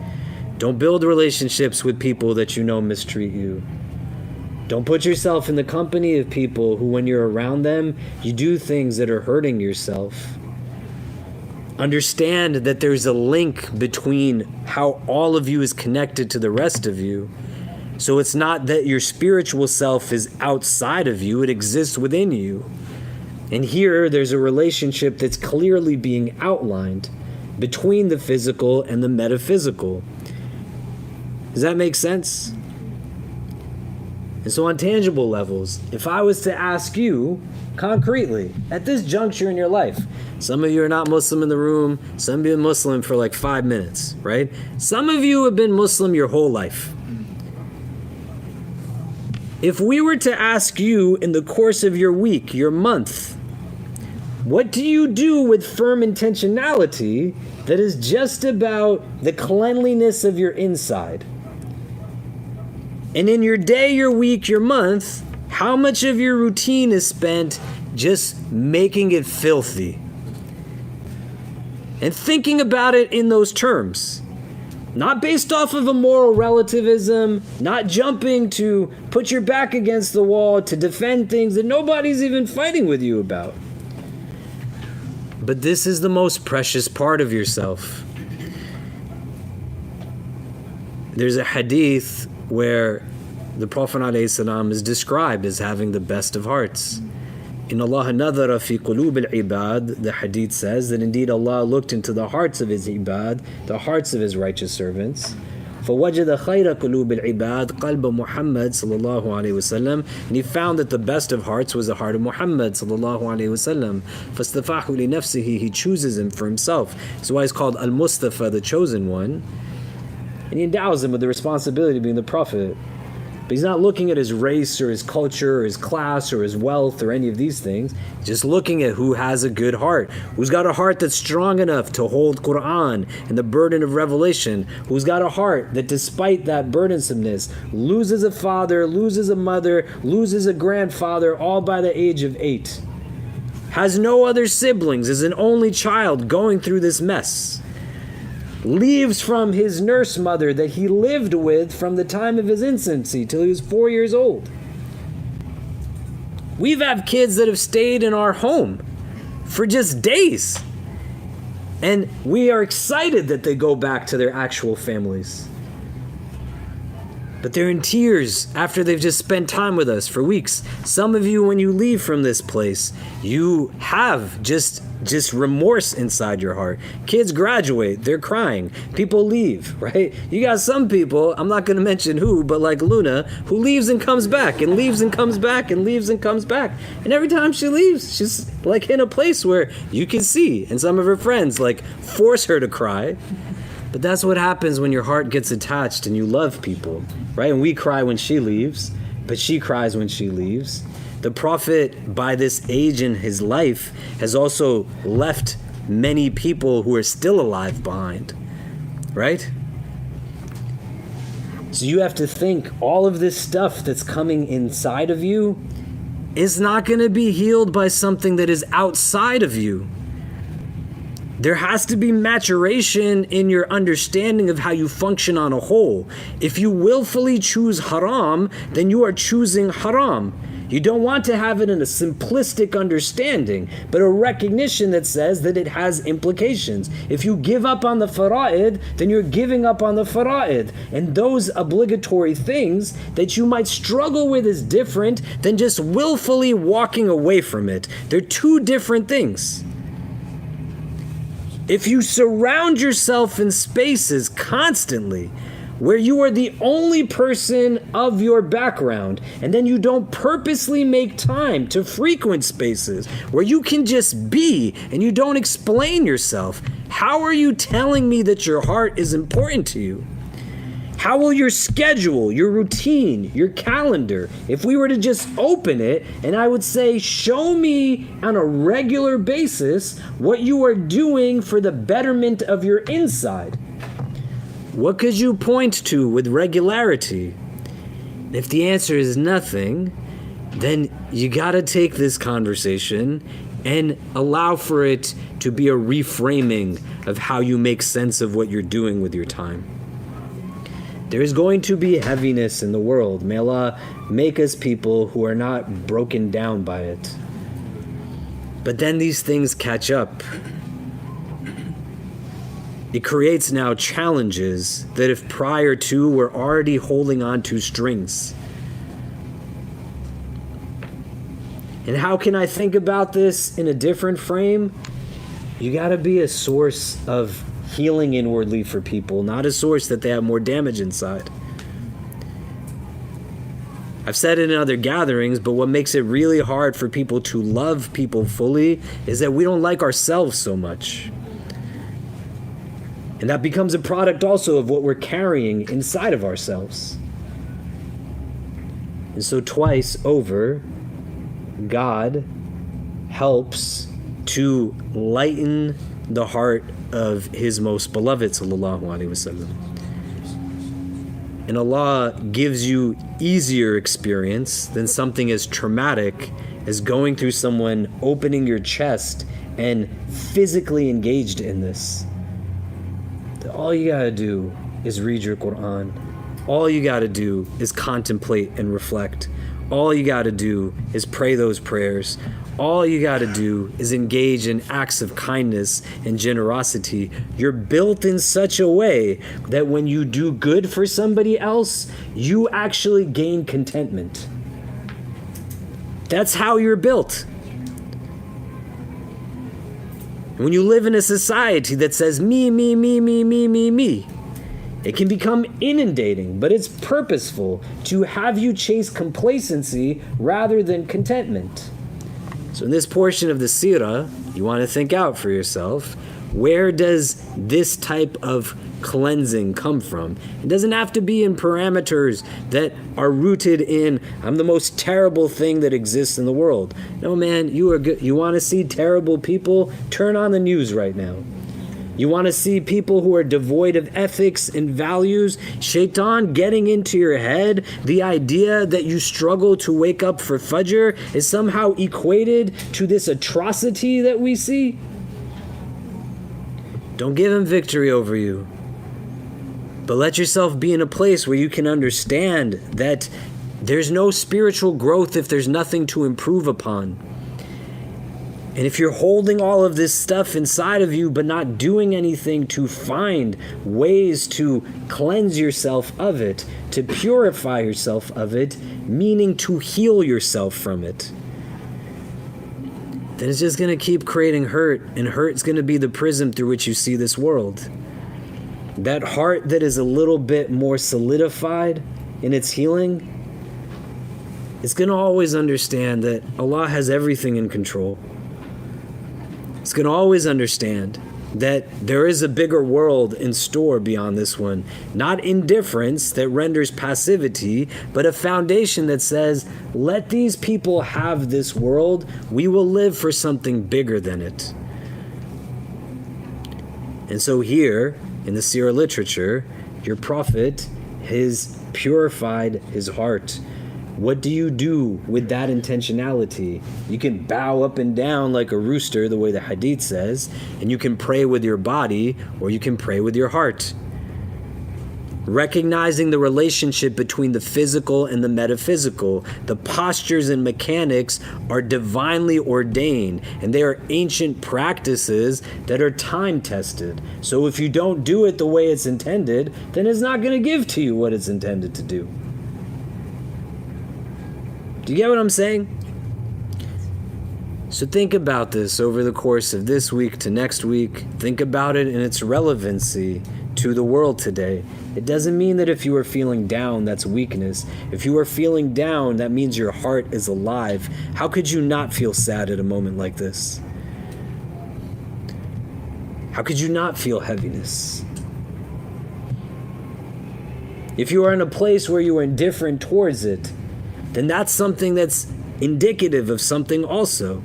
[SPEAKER 4] Don't build relationships with people that you know mistreat you. Don't put yourself in the company of people who, when you're around them, you do things that are hurting yourself. Understand that there's a link between how all of you is connected to the rest of you. So it's not that your spiritual self is outside of you, it exists within you. And here there's a relationship that's clearly being outlined between the physical and the metaphysical. Does that make sense? And so on tangible levels, if I was to ask you concretely, at this juncture in your life, some of you are not Muslim in the room, some of you are Muslim for like 5 minutes, right? Some of you have been Muslim your whole life. If we were to ask you in the course of your week, your month, what do you do with firm intentionality that is just about the cleanliness of your inside? And in your day, your week, your month, how much of your routine is spent just making it filthy? And thinking about it in those terms. Not based off of a moral relativism, not jumping to put your back against the wall to defend things that nobody's even fighting with you about. But this is the most precious part of yourself. There's a hadith where the Prophet ﷺ is described as having the best of hearts. In Allah nadhara fi qulub al-ibad, the hadith says that indeed Allah looked into the hearts of His ibad, the hearts of His righteous servants. فَوَجَدَ خَيْرَ قُلُوبِ الْعِبَادِ قَلْبَ مُحَمَّدٍ صلى الله عليه وسلم, and he found that the best of hearts was the heart of Muhammad صلى الله عليه وسلم. فَاسْتَفَاحُ لِنَفْسِهِ, he chooses him for himself. That's why he's called Al-Mustafa, the chosen one. And he endows him with the responsibility of being the prophet. But he's not looking at his race or his culture or his class or his wealth or any of these things. He's just looking at who has a good heart, who's got a heart that's strong enough to hold Quran and the burden of revelation, who's got a heart that despite that burdensomeness loses a father, loses a mother, loses a grandfather all by the age of 8. Has no other siblings, is an only child going through this mess. Leaves from his nurse mother that he lived with from the time of his infancy till he was 4 years old. We've had kids that have stayed in our home for just days. And we are excited that they go back to their actual families. But they're in tears after they've just spent time with us for weeks. Some of you, when you leave from this place, you have just remorse inside your heart. Kids graduate, they're crying. People leave, right? You got some people, I'm not going to mention who, but like Luna, who leaves and comes back, and leaves and comes back, and leaves and comes back. And every time she leaves, she's like in a place where you can see, and some of her friends like force her to cry. But that's what happens when your heart gets attached and you love people, right? And we cry when she leaves, but she cries when she leaves. The Prophet, by this age in his life, has also left many people who are still alive behind, right? So you have to think all of this stuff that's coming inside of you is not going to be healed by something that is outside of you. There has to be maturation in your understanding of how you function on a whole. If you willfully choose haram, then you are choosing haram. You don't want to have it in a simplistic understanding, but a recognition that says that it has implications. If you give up on the fara'id, then you're giving up on the fara'id. And those obligatory things that you might struggle with is different than just willfully walking away from it. They're two different things. If you surround yourself in spaces constantly where you are the only person of your background, and then you don't purposely make time to frequent spaces where you can just be and you don't explain yourself, how are you telling me that your heart is important to you? How will your schedule, your routine, your calendar, if we were to just open it and I would say, show me on a regular basis what you are doing for the betterment of your inside? What could you point to with regularity? If the answer is nothing, then you gotta take this conversation and allow for it to be a reframing of how you make sense of what you're doing with your time. There is going to be heaviness in the world. May Allah make us people who are not broken down by it. But then these things catch up. It creates now challenges that if prior to were already holding on to strings. And how can I think about this in a different frame? You gotta be a source of healing inwardly for people, not a source that they have more damage inside. I've said it in other gatherings, but what makes it really hard for people to love people fully is that we don't like ourselves so much. And that becomes a product also of what we're carrying inside of ourselves. And so twice over, God helps to lighten the heart of his most beloved, sallallahu alaihi wasallam. And Allah gives you easier experience than something as traumatic as going through someone opening your chest and physically engaged in this. All you gotta do is read your Quran. All you gotta do is contemplate and reflect. All you gotta do is pray those prayers. All you gotta do is engage in acts of kindness and generosity. You're built in such a way that when you do good for somebody else, you actually gain contentment. That's how you're built. When you live in a society that says me, me, me, me, me, me, me, it can become inundating, but it's purposeful to have you chase complacency rather than contentment. So in this portion of the Seerah, you want to think out for yourself, where does this type of cleansing come from? It doesn't have to be in parameters that are rooted in, I'm the most terrible thing that exists in the world. No, man, you are good. You want to see terrible people? Turn on the news right now. You want to see people who are devoid of ethics and values? Shaitan getting into your head the idea that you struggle to wake up for Fajr is somehow equated to this atrocity that we see? Don't give him victory over you. But let yourself be in a place where you can understand that there's no spiritual growth if there's nothing to improve upon. And if you're holding all of this stuff inside of you but not doing anything to find ways to cleanse yourself of it, to purify yourself of it, meaning to heal yourself from it, then it's just going to keep creating hurt, and hurt's going to be the prism through which you see this world. That heart that is a little bit more solidified in its healing, it's going to always understand that Allah has everything in control. It's going to always understand that there is a bigger world in store beyond this one. Not indifference that renders passivity, but a foundation that says, let these people have this world. We will live for something bigger than it. And so here, in the Seerah literature, your prophet has purified his heart. What do you do with that intentionality? You can bow up and down like a rooster, the way the hadith says, and you can pray with your body, or you can pray with your heart. Recognizing the relationship between the physical and the metaphysical. The postures and mechanics are divinely ordained, and they are ancient practices that are time-tested. So if you don't do it the way it's intended, then it's not going to give to you what it's intended to do. Do you get what I'm saying? So think about this over the course of this week to next week. Think about it in its relevancy to the world today. It doesn't mean that if you are feeling down, that's weakness. If you are feeling down, that means your heart is alive. How could you not feel sad at a moment like this? How could you not feel heaviness? If you are in a place where you are indifferent towards it, then that's something that's indicative of something also.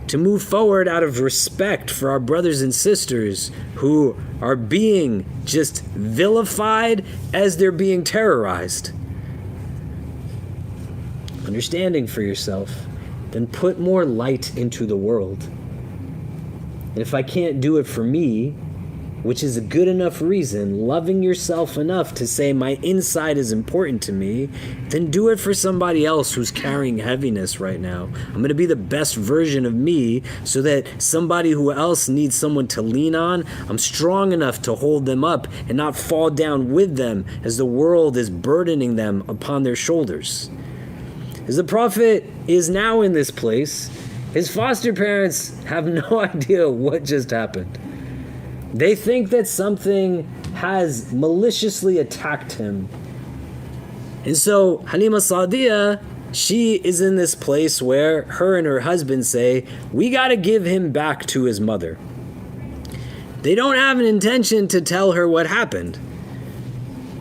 [SPEAKER 4] To move forward out of respect for our brothers and sisters who are being just vilified as they're being terrorized. Understanding for yourself, then put more light into the world. And if I can't do it for me, which is a good enough reason, loving yourself enough to say my inside is important to me, then do it for somebody else who's carrying heaviness right now. I'm going to be the best version of me so that somebody who else needs someone to lean on, I'm strong enough to hold them up and not fall down with them as the world is burdening them upon their shoulders. As the Prophet is now in this place, his foster parents have no idea what just happened. They think that something has maliciously attacked him. And so Halima Sa'diya, she is in this place where her and her husband say, we got to give him back to his mother. They don't have an intention to tell her what happened.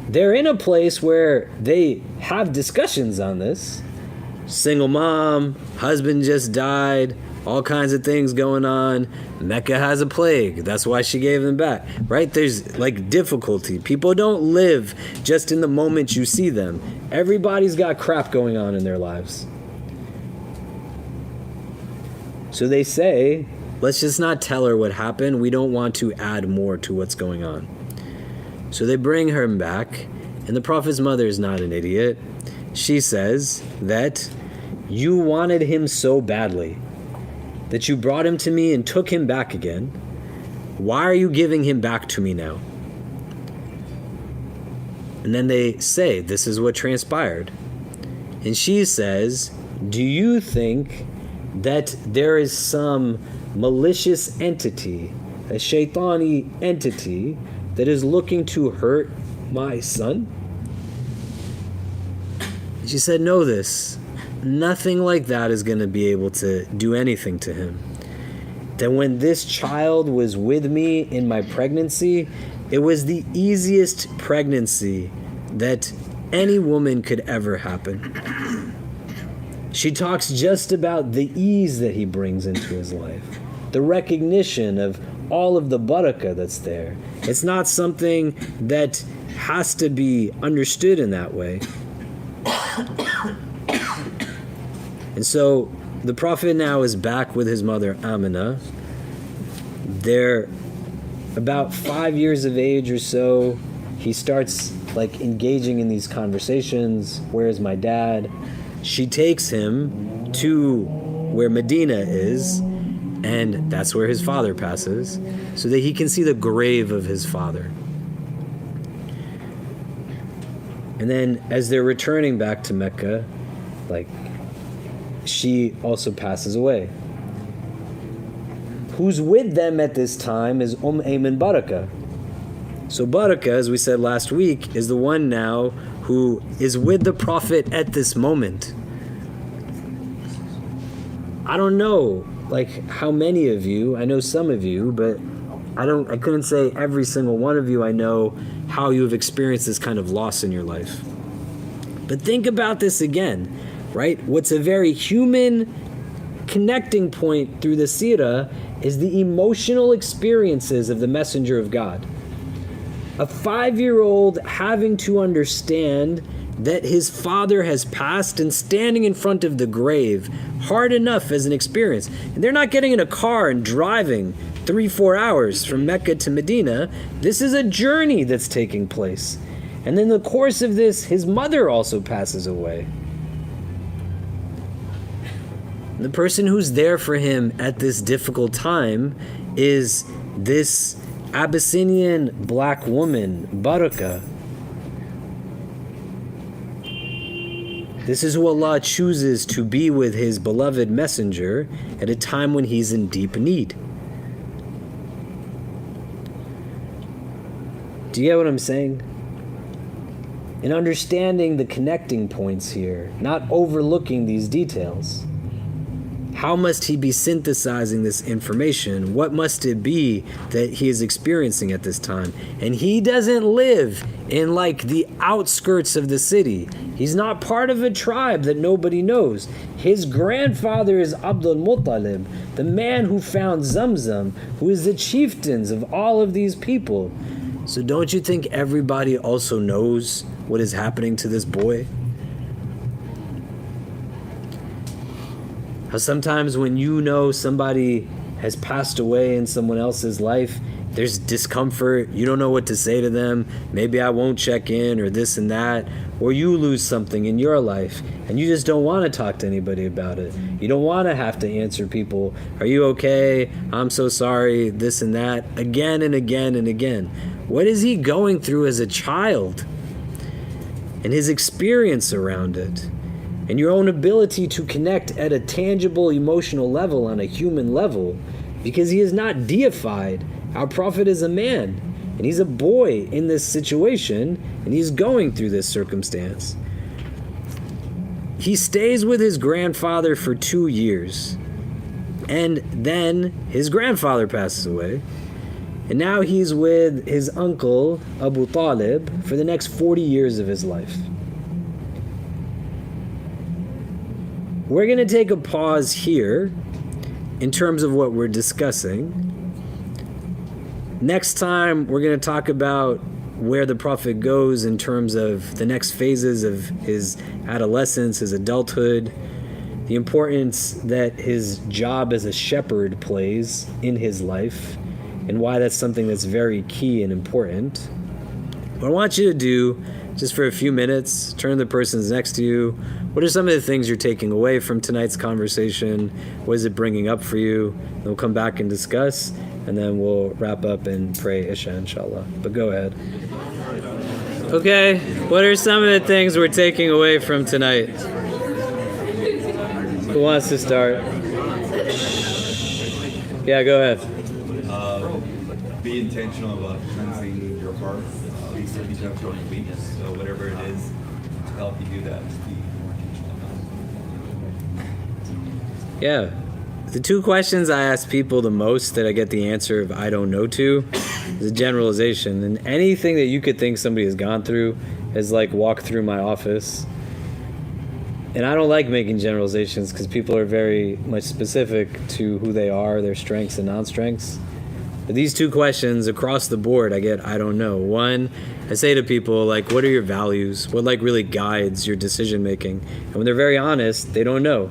[SPEAKER 4] They're in a place where they have discussions on this. Single mom, husband just died, all kinds of things going on. Mecca has a plague. That's why she gave them back, right? There's like difficulty. People don't live just in the moment you see them. Everybody's got crap going on in their lives. So they say, let's just not tell her what happened. We don't want to add more to what's going on. So they bring her back, and the Prophet's mother is not an idiot. She says that you wanted him so badly that you brought him to me and took him back again. Why are you giving him back to me now? And then they say, this is what transpired. And she says, do you think that there is some malicious entity, a shaitani entity, that is looking to hurt my son? She said, know this. Nothing like that is going to be able to do anything to him. That when this child was with me in my pregnancy, it was the easiest pregnancy that any woman could ever happen. She talks just about the ease that he brings into his life, the recognition of all of the barakah that's there. It's not something that has to be understood in that way. And so the Prophet now is back with his mother Amina. They're about 5 years of age or so. He starts like engaging in these conversations. Where's my dad? She takes him to where Medina is, and that's where his father passes, so that he can see the grave of his father. And then as they're returning back to Mecca, she also passes away. Who's with them at this time is Ayman Barakah. So Barakah, as we said last week, is the one now who is with the Prophet at this moment. I don't know, how many of you, I know some of you, but I couldn't say every single one of you I know how you have experienced this kind of loss in your life. But think about this again, right? What's a very human connecting point through the Seerah is the emotional experiences of the Messenger of God. A 5-year-old having to understand that his father has passed and standing in front of the grave, hard enough as an experience. And they're not getting in a car and driving 3-4 hours from Mecca to Medina. This is a journey that's taking place. And in the course of this, his mother also passes away. The person who's there for him at this difficult time is this Abyssinian black woman, Barakah. This is who Allah chooses to be with his beloved messenger at a time when he's in deep need. Do you get what I'm saying? In understanding the connecting points here, not overlooking these details. How must he be synthesizing this information? What must it be that he is experiencing at this time? And he doesn't live in the outskirts of the city. He's not part of a tribe that nobody knows. His grandfather is Abdul Muttalib, the man who found Zamzam, who is the chieftains of all of these people. So don't you think everybody also knows what is happening to this boy? How sometimes when you know somebody has passed away in someone else's life, there's discomfort, you don't know what to say to them, maybe I won't check in or this and that, or you lose something in your life and you just don't want to talk to anybody about it. You don't want to have to answer people, are you okay? I'm so sorry, this and that, again and again and again. What is he going through as a child? And his experience around it. And your own ability to connect at a tangible emotional level, on a human level, because he is not deified. Our Prophet is a man, and he's a boy in this situation, and he's going through this circumstance. he stays with his grandfather for 2 years. And then his grandfather passes away. And now he's with his uncle, Abu Talib, for the next 40 years of his life. We're going to take a pause here in terms of what we're discussing. Next time, we're going to talk about where the Prophet goes in terms of the next phases of his adolescence, his adulthood, the importance that his job as a shepherd plays in his life, and why that's something that's very key and important. What I want you to do, just for a few minutes, turn to the persons next to you. What are some of the things you're taking away from tonight's conversation? What is it bringing up for you? And we'll come back and discuss, and then we'll wrap up and pray Isha, inshallah. But go ahead. Okay, what are some of the things we're taking away from tonight? Who wants to start? Yeah, go ahead.
[SPEAKER 10] Be intentional about cleansing your heart. Be intentional on weakness. So whatever it is to help you do that, just be more intentional about it.
[SPEAKER 4] Yeah. The two questions I ask people the most that I get the answer of I don't know to is a generalization. And anything that you could think somebody has gone through has like walked through my office. And I don't like making generalizations because people are very much specific to who they are, their strengths and non-strengths. But these two questions across the board, I get, I don't know. One, I say to people, like, what are your values? What, like, really guides your decision making? And when they're very honest, they don't know.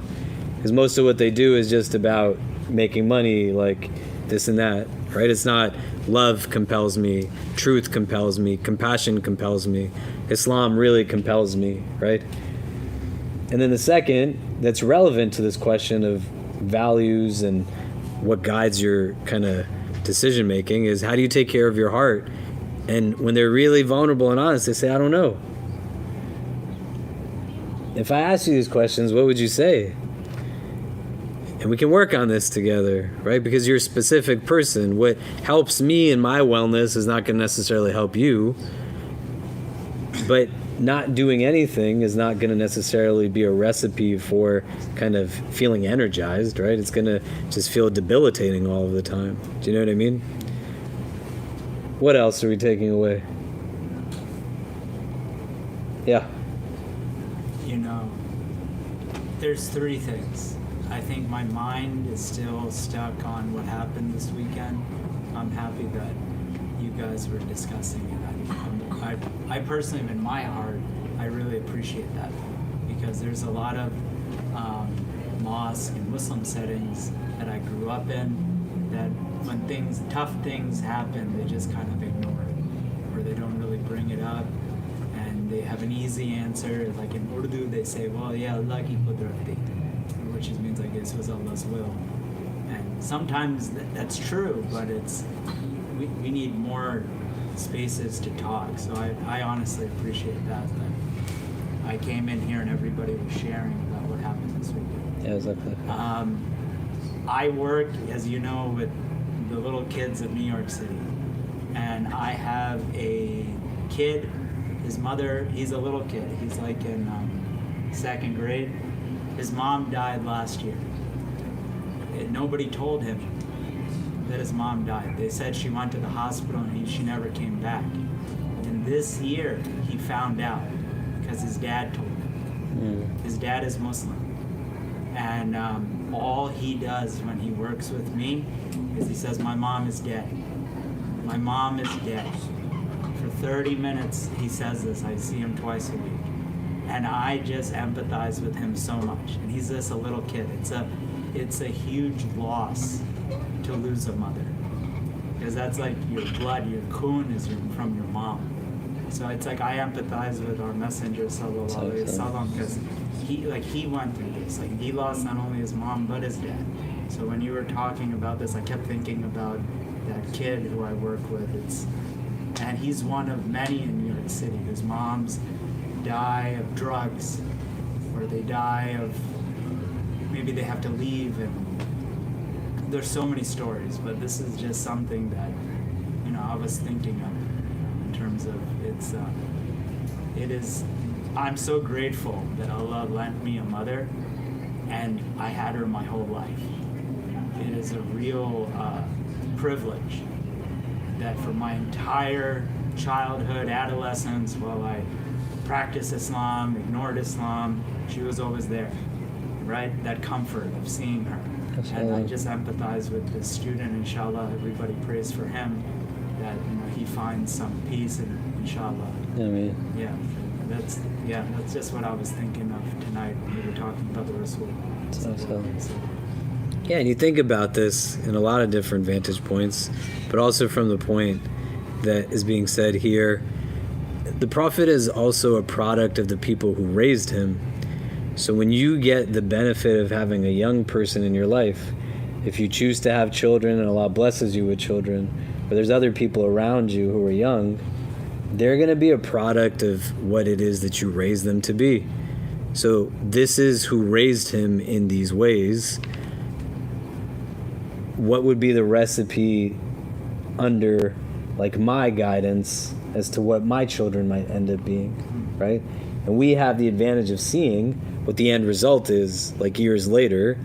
[SPEAKER 4] Because most of what they do is just about making money, like this and that, right? It's not love compels me, truth compels me, compassion compels me, Islam really compels me, right? And then the second, that's relevant to this question of values and what guides your kind of decision making is how do you take care of your heart? And when they're really vulnerable and honest, they say, I don't know. If I asked you these questions, what would you say? And we can work on this together, right? Because you're a specific person. What helps me in my wellness is not going to necessarily help you. But not doing anything is not going to necessarily be a recipe for kind of feeling energized, right? It's going to just feel debilitating all of the time. Do you know what I mean? What else are we taking away? Yeah.
[SPEAKER 11] You know, there's three things. I think my mind is still stuck on what happened this weekend. I'm happy that you guys were discussing it. I personally, in my heart, I really appreciate that because there's a lot of mosque and Muslim settings that I grew up in that when tough things happen, they just kind of ignore it or they don't really bring it up and they have an easy answer. Like in Urdu, they say, well, yeah, Allah ki qudrati, which means, I guess, it was Allah's will. And sometimes that's true, but we need more spaces to talk. So I honestly appreciate that I came in here and everybody was sharing about what happened this weekend.
[SPEAKER 4] Yeah, exactly.
[SPEAKER 11] I work, as you know, with the little kids of New York City. And I have a kid, his mother, he's a little kid. He's like in second grade. His mom died last year. And nobody told him that his mom died. They said she went to the hospital and she never came back. And this year he found out because his dad told him. His dad is Muslim. And all he does when he works with me is he says, my mom is dead. My mom is dead. For 30 minutes he says this. I see him twice a week. And I just empathize with him so much. And he's just a little kid. It's a huge loss to lose a mother, because that's like your blood, your kun is from your mom. So it's like I empathize with our messenger sallallahu alaihi wasallam because he went through this. Like he lost not only his mom but his dad. So when you were talking about this, I kept thinking about that kid who I work with. And he's one of many in New York City whose moms die of drugs, or they die of maybe they have to leave, and there's so many stories, but this is just something that, I was thinking of in terms of it is I'm so grateful that Allah lent me a mother, and I had her my whole life. It is a real privilege that for my entire childhood, adolescence, while I practiced Islam, ignored Islam, she was always there, right? That comfort of seeing her. And I just empathize with this student, inshallah. Everybody prays for him, that he finds some peace, and inshallah. That's just what I was thinking of tonight when we were talking about the Rasul.
[SPEAKER 4] Yeah, and you think about this in a lot of different vantage points, but also from the point that is being said here. The Prophet is also a product of the people who raised him. So when you get the benefit of having a young person in your life, if you choose to have children and Allah blesses you with children, or there's other people around you who are young, they're going to be a product of what it is that you raised them to be. So this is who raised him in these ways. What would be the recipe under like my guidance as to what my children might end up being, right? And we have the advantage of seeing what the end result is like years later,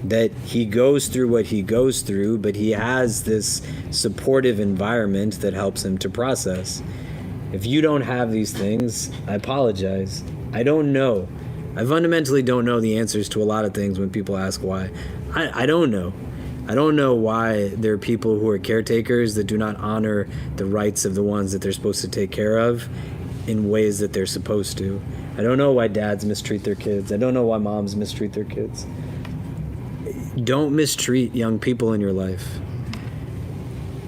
[SPEAKER 4] that he goes through what he goes through, but he has this supportive environment that helps him to process. If you don't have these things, I apologize. I don't know. I fundamentally don't know the answers to a lot of things when people ask why. I don't know. I don't know why there are people who are caretakers that do not honor the rights of the ones that they're supposed to take care of in ways that they're supposed to. I don't know why dads mistreat their kids. I don't know why moms mistreat their kids. Don't mistreat young people in your life,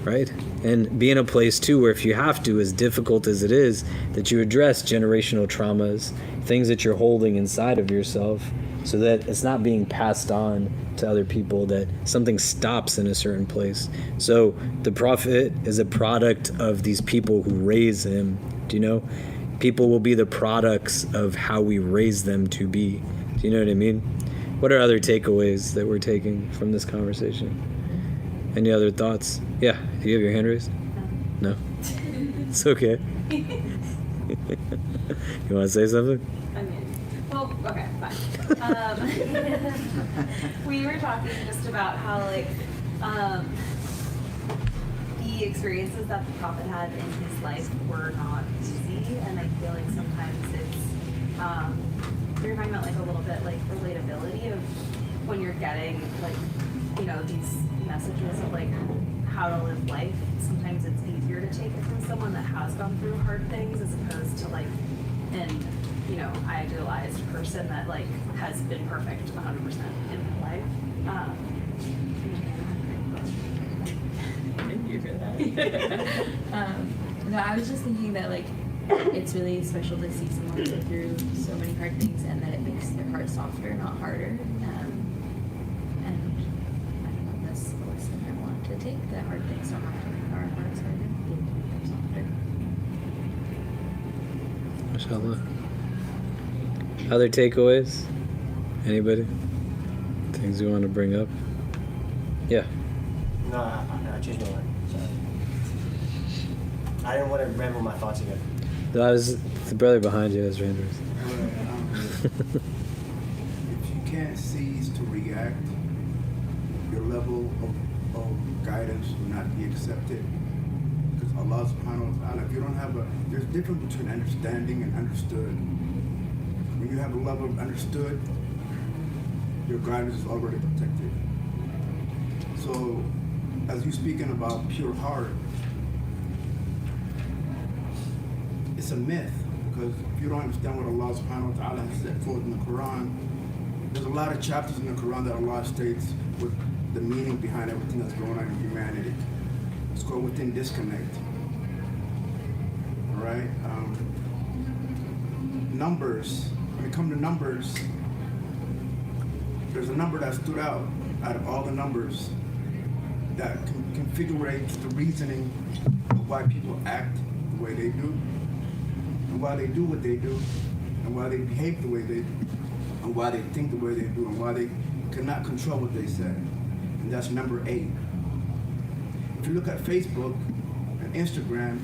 [SPEAKER 4] right? And be in a place too where if you have to, as difficult as it is, that you address generational traumas, things that you're holding inside of yourself, so that it's not being passed on to other people, that something stops in a certain place. So the Prophet is a product of these people who raise him. Do you know? People will be the products of how we raise them to be. Do you know what I mean? What are other takeaways that we're taking from this conversation? Any other thoughts? Yeah, do you have your hand raised? No? It's okay. You want to say something?
[SPEAKER 12] Well, okay, fine. We were talking just about how, like, the experiences that the Prophet had in his life were not easy, and I feel like sometimes it's, we were talking about, like, a little bit, like, relatability of when you're getting, like, these messages of, like, how to live life. Sometimes it's easier to take it from someone that has gone through hard things as opposed to, like, an idealized person that like has been perfect 100% in their life.
[SPEAKER 13] No, I was just thinking that like it's really special to see someone go through so many hard things and that it makes their heart softer, not harder. And I don't know, that's the lesson I want to take, that hard things don't have to make our hearts harder, they can make them softer.
[SPEAKER 4] Mashallah. Other takeaways? Anybody? Things you want to bring up? Yeah.
[SPEAKER 9] No, I changed my mind. Sorry. I didn't want to ramble my thoughts again.
[SPEAKER 4] No, I was the brother behind you as Randers.
[SPEAKER 14] If you can't cease to react, your level of guidance will not be accepted. Because Allah subhanahu wa ta'ala, if you don't have there's a difference between understanding and understood. When you have a level of understood, your guidance is already protected. So, as you're speaking about pure heart, it's a myth, because if you don't understand what Allah subhanahu wa ta'ala has set forth in the Quran, there's a lot of chapters in the Quran that Allah states with the meaning behind everything that's going on in humanity. It's called within disconnect. All right? Numbers. When it comes to numbers, there's a number that stood out of all the numbers that configurates the reasoning of why people act the way they do, and why they do what they do, and why they behave the way they do, and why they think the way they do, and why they cannot control what they say. And that's number 8. If you look at Facebook and Instagram,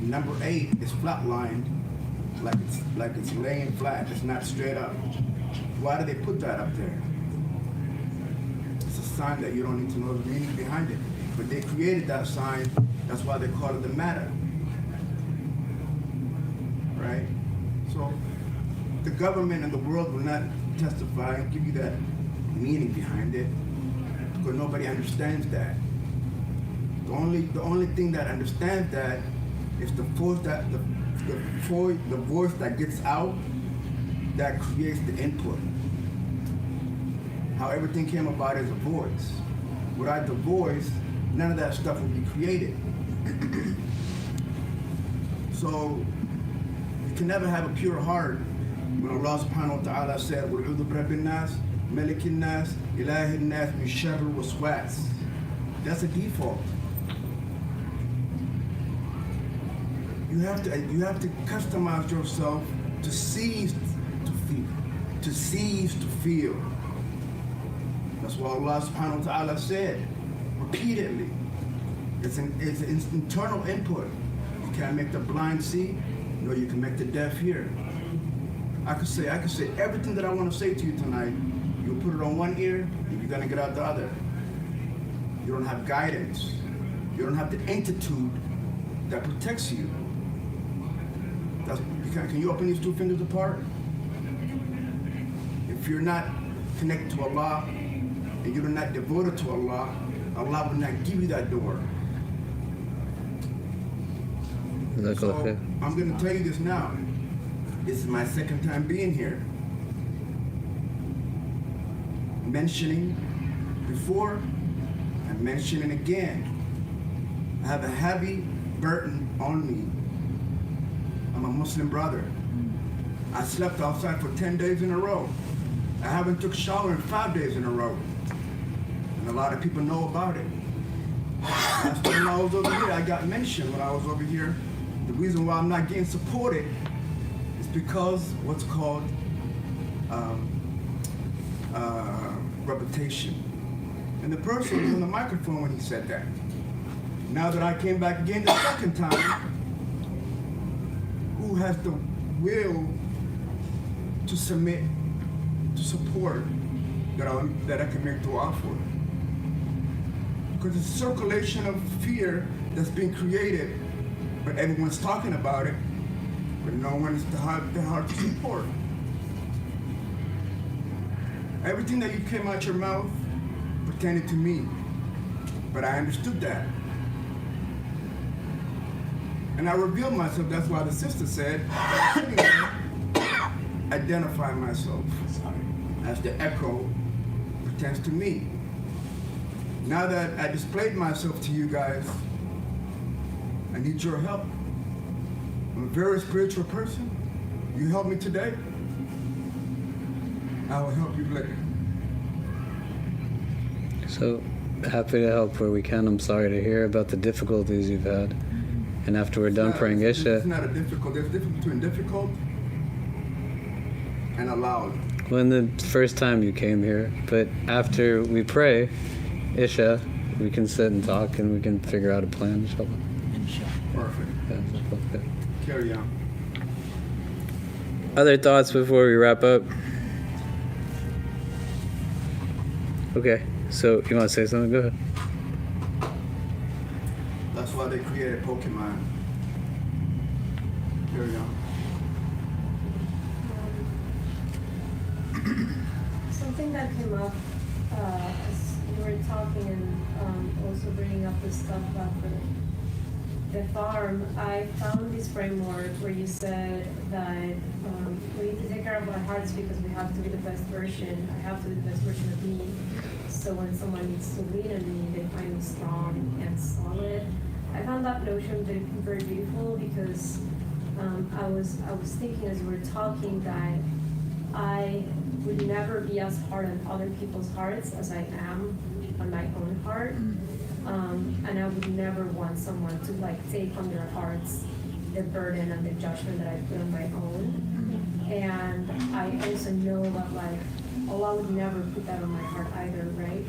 [SPEAKER 14] number 8 is flatlined like it's laying flat. It's not straight up. Why do they put that up there? It's a sign that you don't need to know the meaning behind it. But they created that sign. That's why they call it the matter. Right? So the government and the world will not testify and give you that meaning behind it, because nobody understands that. The only thing that understands that is the voice that gets out that creates the input. How everything came about is a voice. Without the voice, none of that stuff will be created. So you can never have a pure heart when Allah subhanahu wa ta'ala said, وَالْعُوذُ بِرَبِّ النَّاسِ مَلِكِ النَّاسِ إِلَهِ النَّاسِ مِنْ شَرِّ الْوَسْوَاسِ. That's a default. You have to customize yourself to cease to feel. To cease to feel. That's what Allah subhanahu wa ta'ala said repeatedly. It's an internal input. You can't make the blind see, nor you can make the deaf hear. I could say everything that I want to say to you tonight. You put it on one ear, and you're gonna get out the other. You don't have guidance. You don't have the entitude that protects you. Can you open these two fingers apart? If you're not connected to Allah and you're not devoted to Allah, Allah will not give you that door. So I'm going to tell you this now. This is my second time being here. Mentioning before, I'm mentioning again. I have a heavy burden on me. I'm a Muslim brother. I slept outside for 10 days in a row. I haven't took a shower in 5 days in a row. And a lot of people know about it. Last time I was over here, I got mentioned when I was over here. The reason why I'm not getting supported is because what's called reputation. And the person was on the microphone when he said that. Now that I came back again the second time, who has the will to submit, to support, that I can make dua for? Because it's a circulation of fear that's being created, but everyone's talking about it, but no one is the heart to support. Everything that you came out your mouth pertaining to me, but I understood that. And I revealed myself. That's why the sister said, identify myself as the echo pertains to me. Now that I displayed myself to you guys, I need your help. I'm a very spiritual person. You help me today, I will help you later.
[SPEAKER 4] So happy to help where we can. I'm sorry to hear about the difficulties you've had. And after we're done praying Isha.
[SPEAKER 14] It's not a difficult. There's a difference between difficult and allowed.
[SPEAKER 4] When the first time you came here, but after we pray Isha, we can sit and talk and we can figure out a plan, inshallah.
[SPEAKER 14] Perfect.
[SPEAKER 4] Yeah.
[SPEAKER 14] Carry on.
[SPEAKER 4] Other thoughts before we wrap up? Okay, so you want to say something? Go ahead.
[SPEAKER 14] That's why they created Pokemon. Carry on.
[SPEAKER 7] Something that came up as you were talking and also bringing up the stuff about the farm, I found this framework where you said that we need to take care of our hearts because we have to be the best version. I have to be the best version of me. So when someone needs to lean on me, they find me strong and solid. I found that notion very beautiful because I was thinking as we were talking that I would never be as hard on other people's hearts as I am on my own heart. And I would never want someone to take on their hearts the burden and the judgment that I put on my own. And I also know that Allah would never put that on my heart either, right?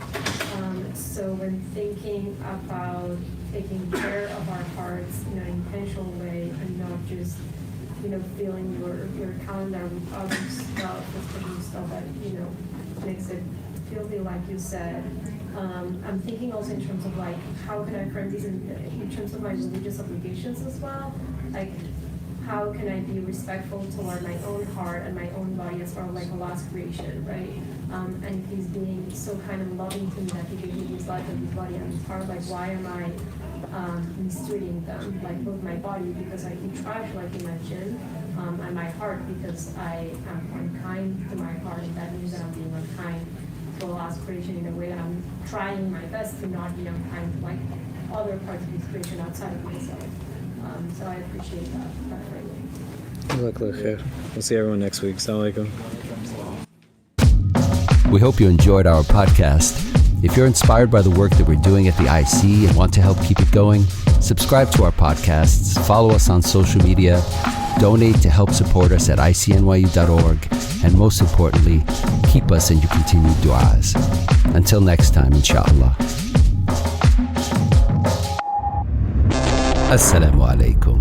[SPEAKER 7] So when thinking about taking care of our hearts in an intentional way and not just filling your calendar with other stuff, with stuff that, makes it filthy, like you said. I'm thinking also in terms of like, how can I frame this in terms of my religious obligations as well? Like, how can I be respectful toward my own heart and my own body as far as like Allah's creation, right? And if he's being so kind of loving to me that he gave me his life and his body and his heart, like why am I mistreating them, like both my body because I eat trash like in my gym, and my heart because I am unkind to my heart, and that means that I'm being unkind to Allah's creation in a way that I'm trying my best to not be unkind to like other parts of his creation outside of myself. So I appreciate that framing.
[SPEAKER 4] We'll see everyone next week. Assalamu alaikum.
[SPEAKER 2] We hope you enjoyed our podcast. If you're inspired by the work that we're doing at the IC and want to help keep it going, subscribe to our podcasts, follow us on social media, donate to help support us at ICNYU.org, and most importantly, keep us in your continued du'as. Until next time, inshallah. Assalamu alaikum.